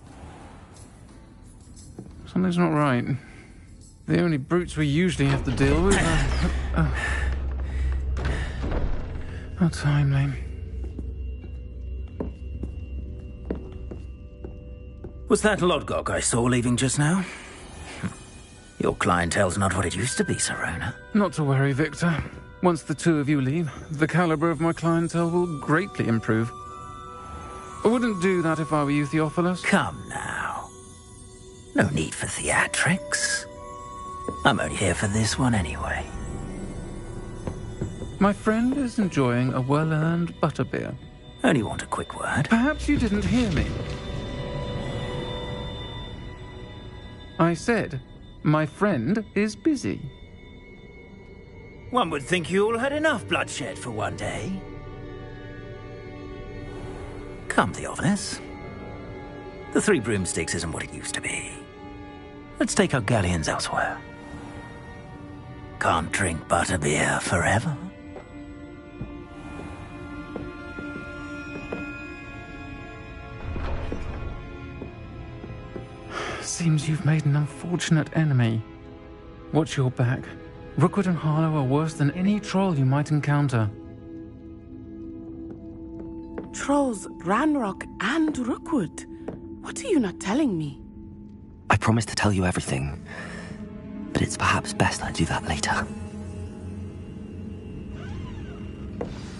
Something's not right. The only brutes we usually have to deal with are... How timely. Was that Lodgok I saw leaving just now? Your clientele's not what it used to be, Sirona. Not to worry, Victor. Once the two of you leave, the caliber of my clientele will greatly improve. I wouldn't do that if I were you, Theophilus. Come now. No need for theatrics. I'm only here for this one anyway. My friend is enjoying a well-earned butterbeer. Only want a quick word. Perhaps you didn't hear me. I said, my friend is busy. One would think you all had enough bloodshed for one day. Come, Theophilus. The Three Broomsticks isn't what it used to be. Let's take our galleons elsewhere. Can't drink butterbeer forever. Seems you've made an unfortunate enemy. Watch your back. Rookwood and Harlow are worse than any troll you might encounter. Trolls, Ranrock, and Rookwood. What are you not telling me? I promised to tell you everything, but it's perhaps best I do that later.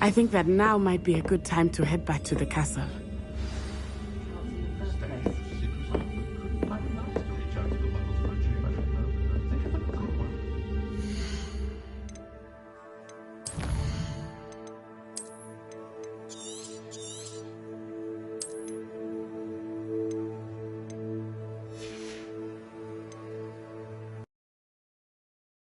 I think that now might be a good time to head back to the castle.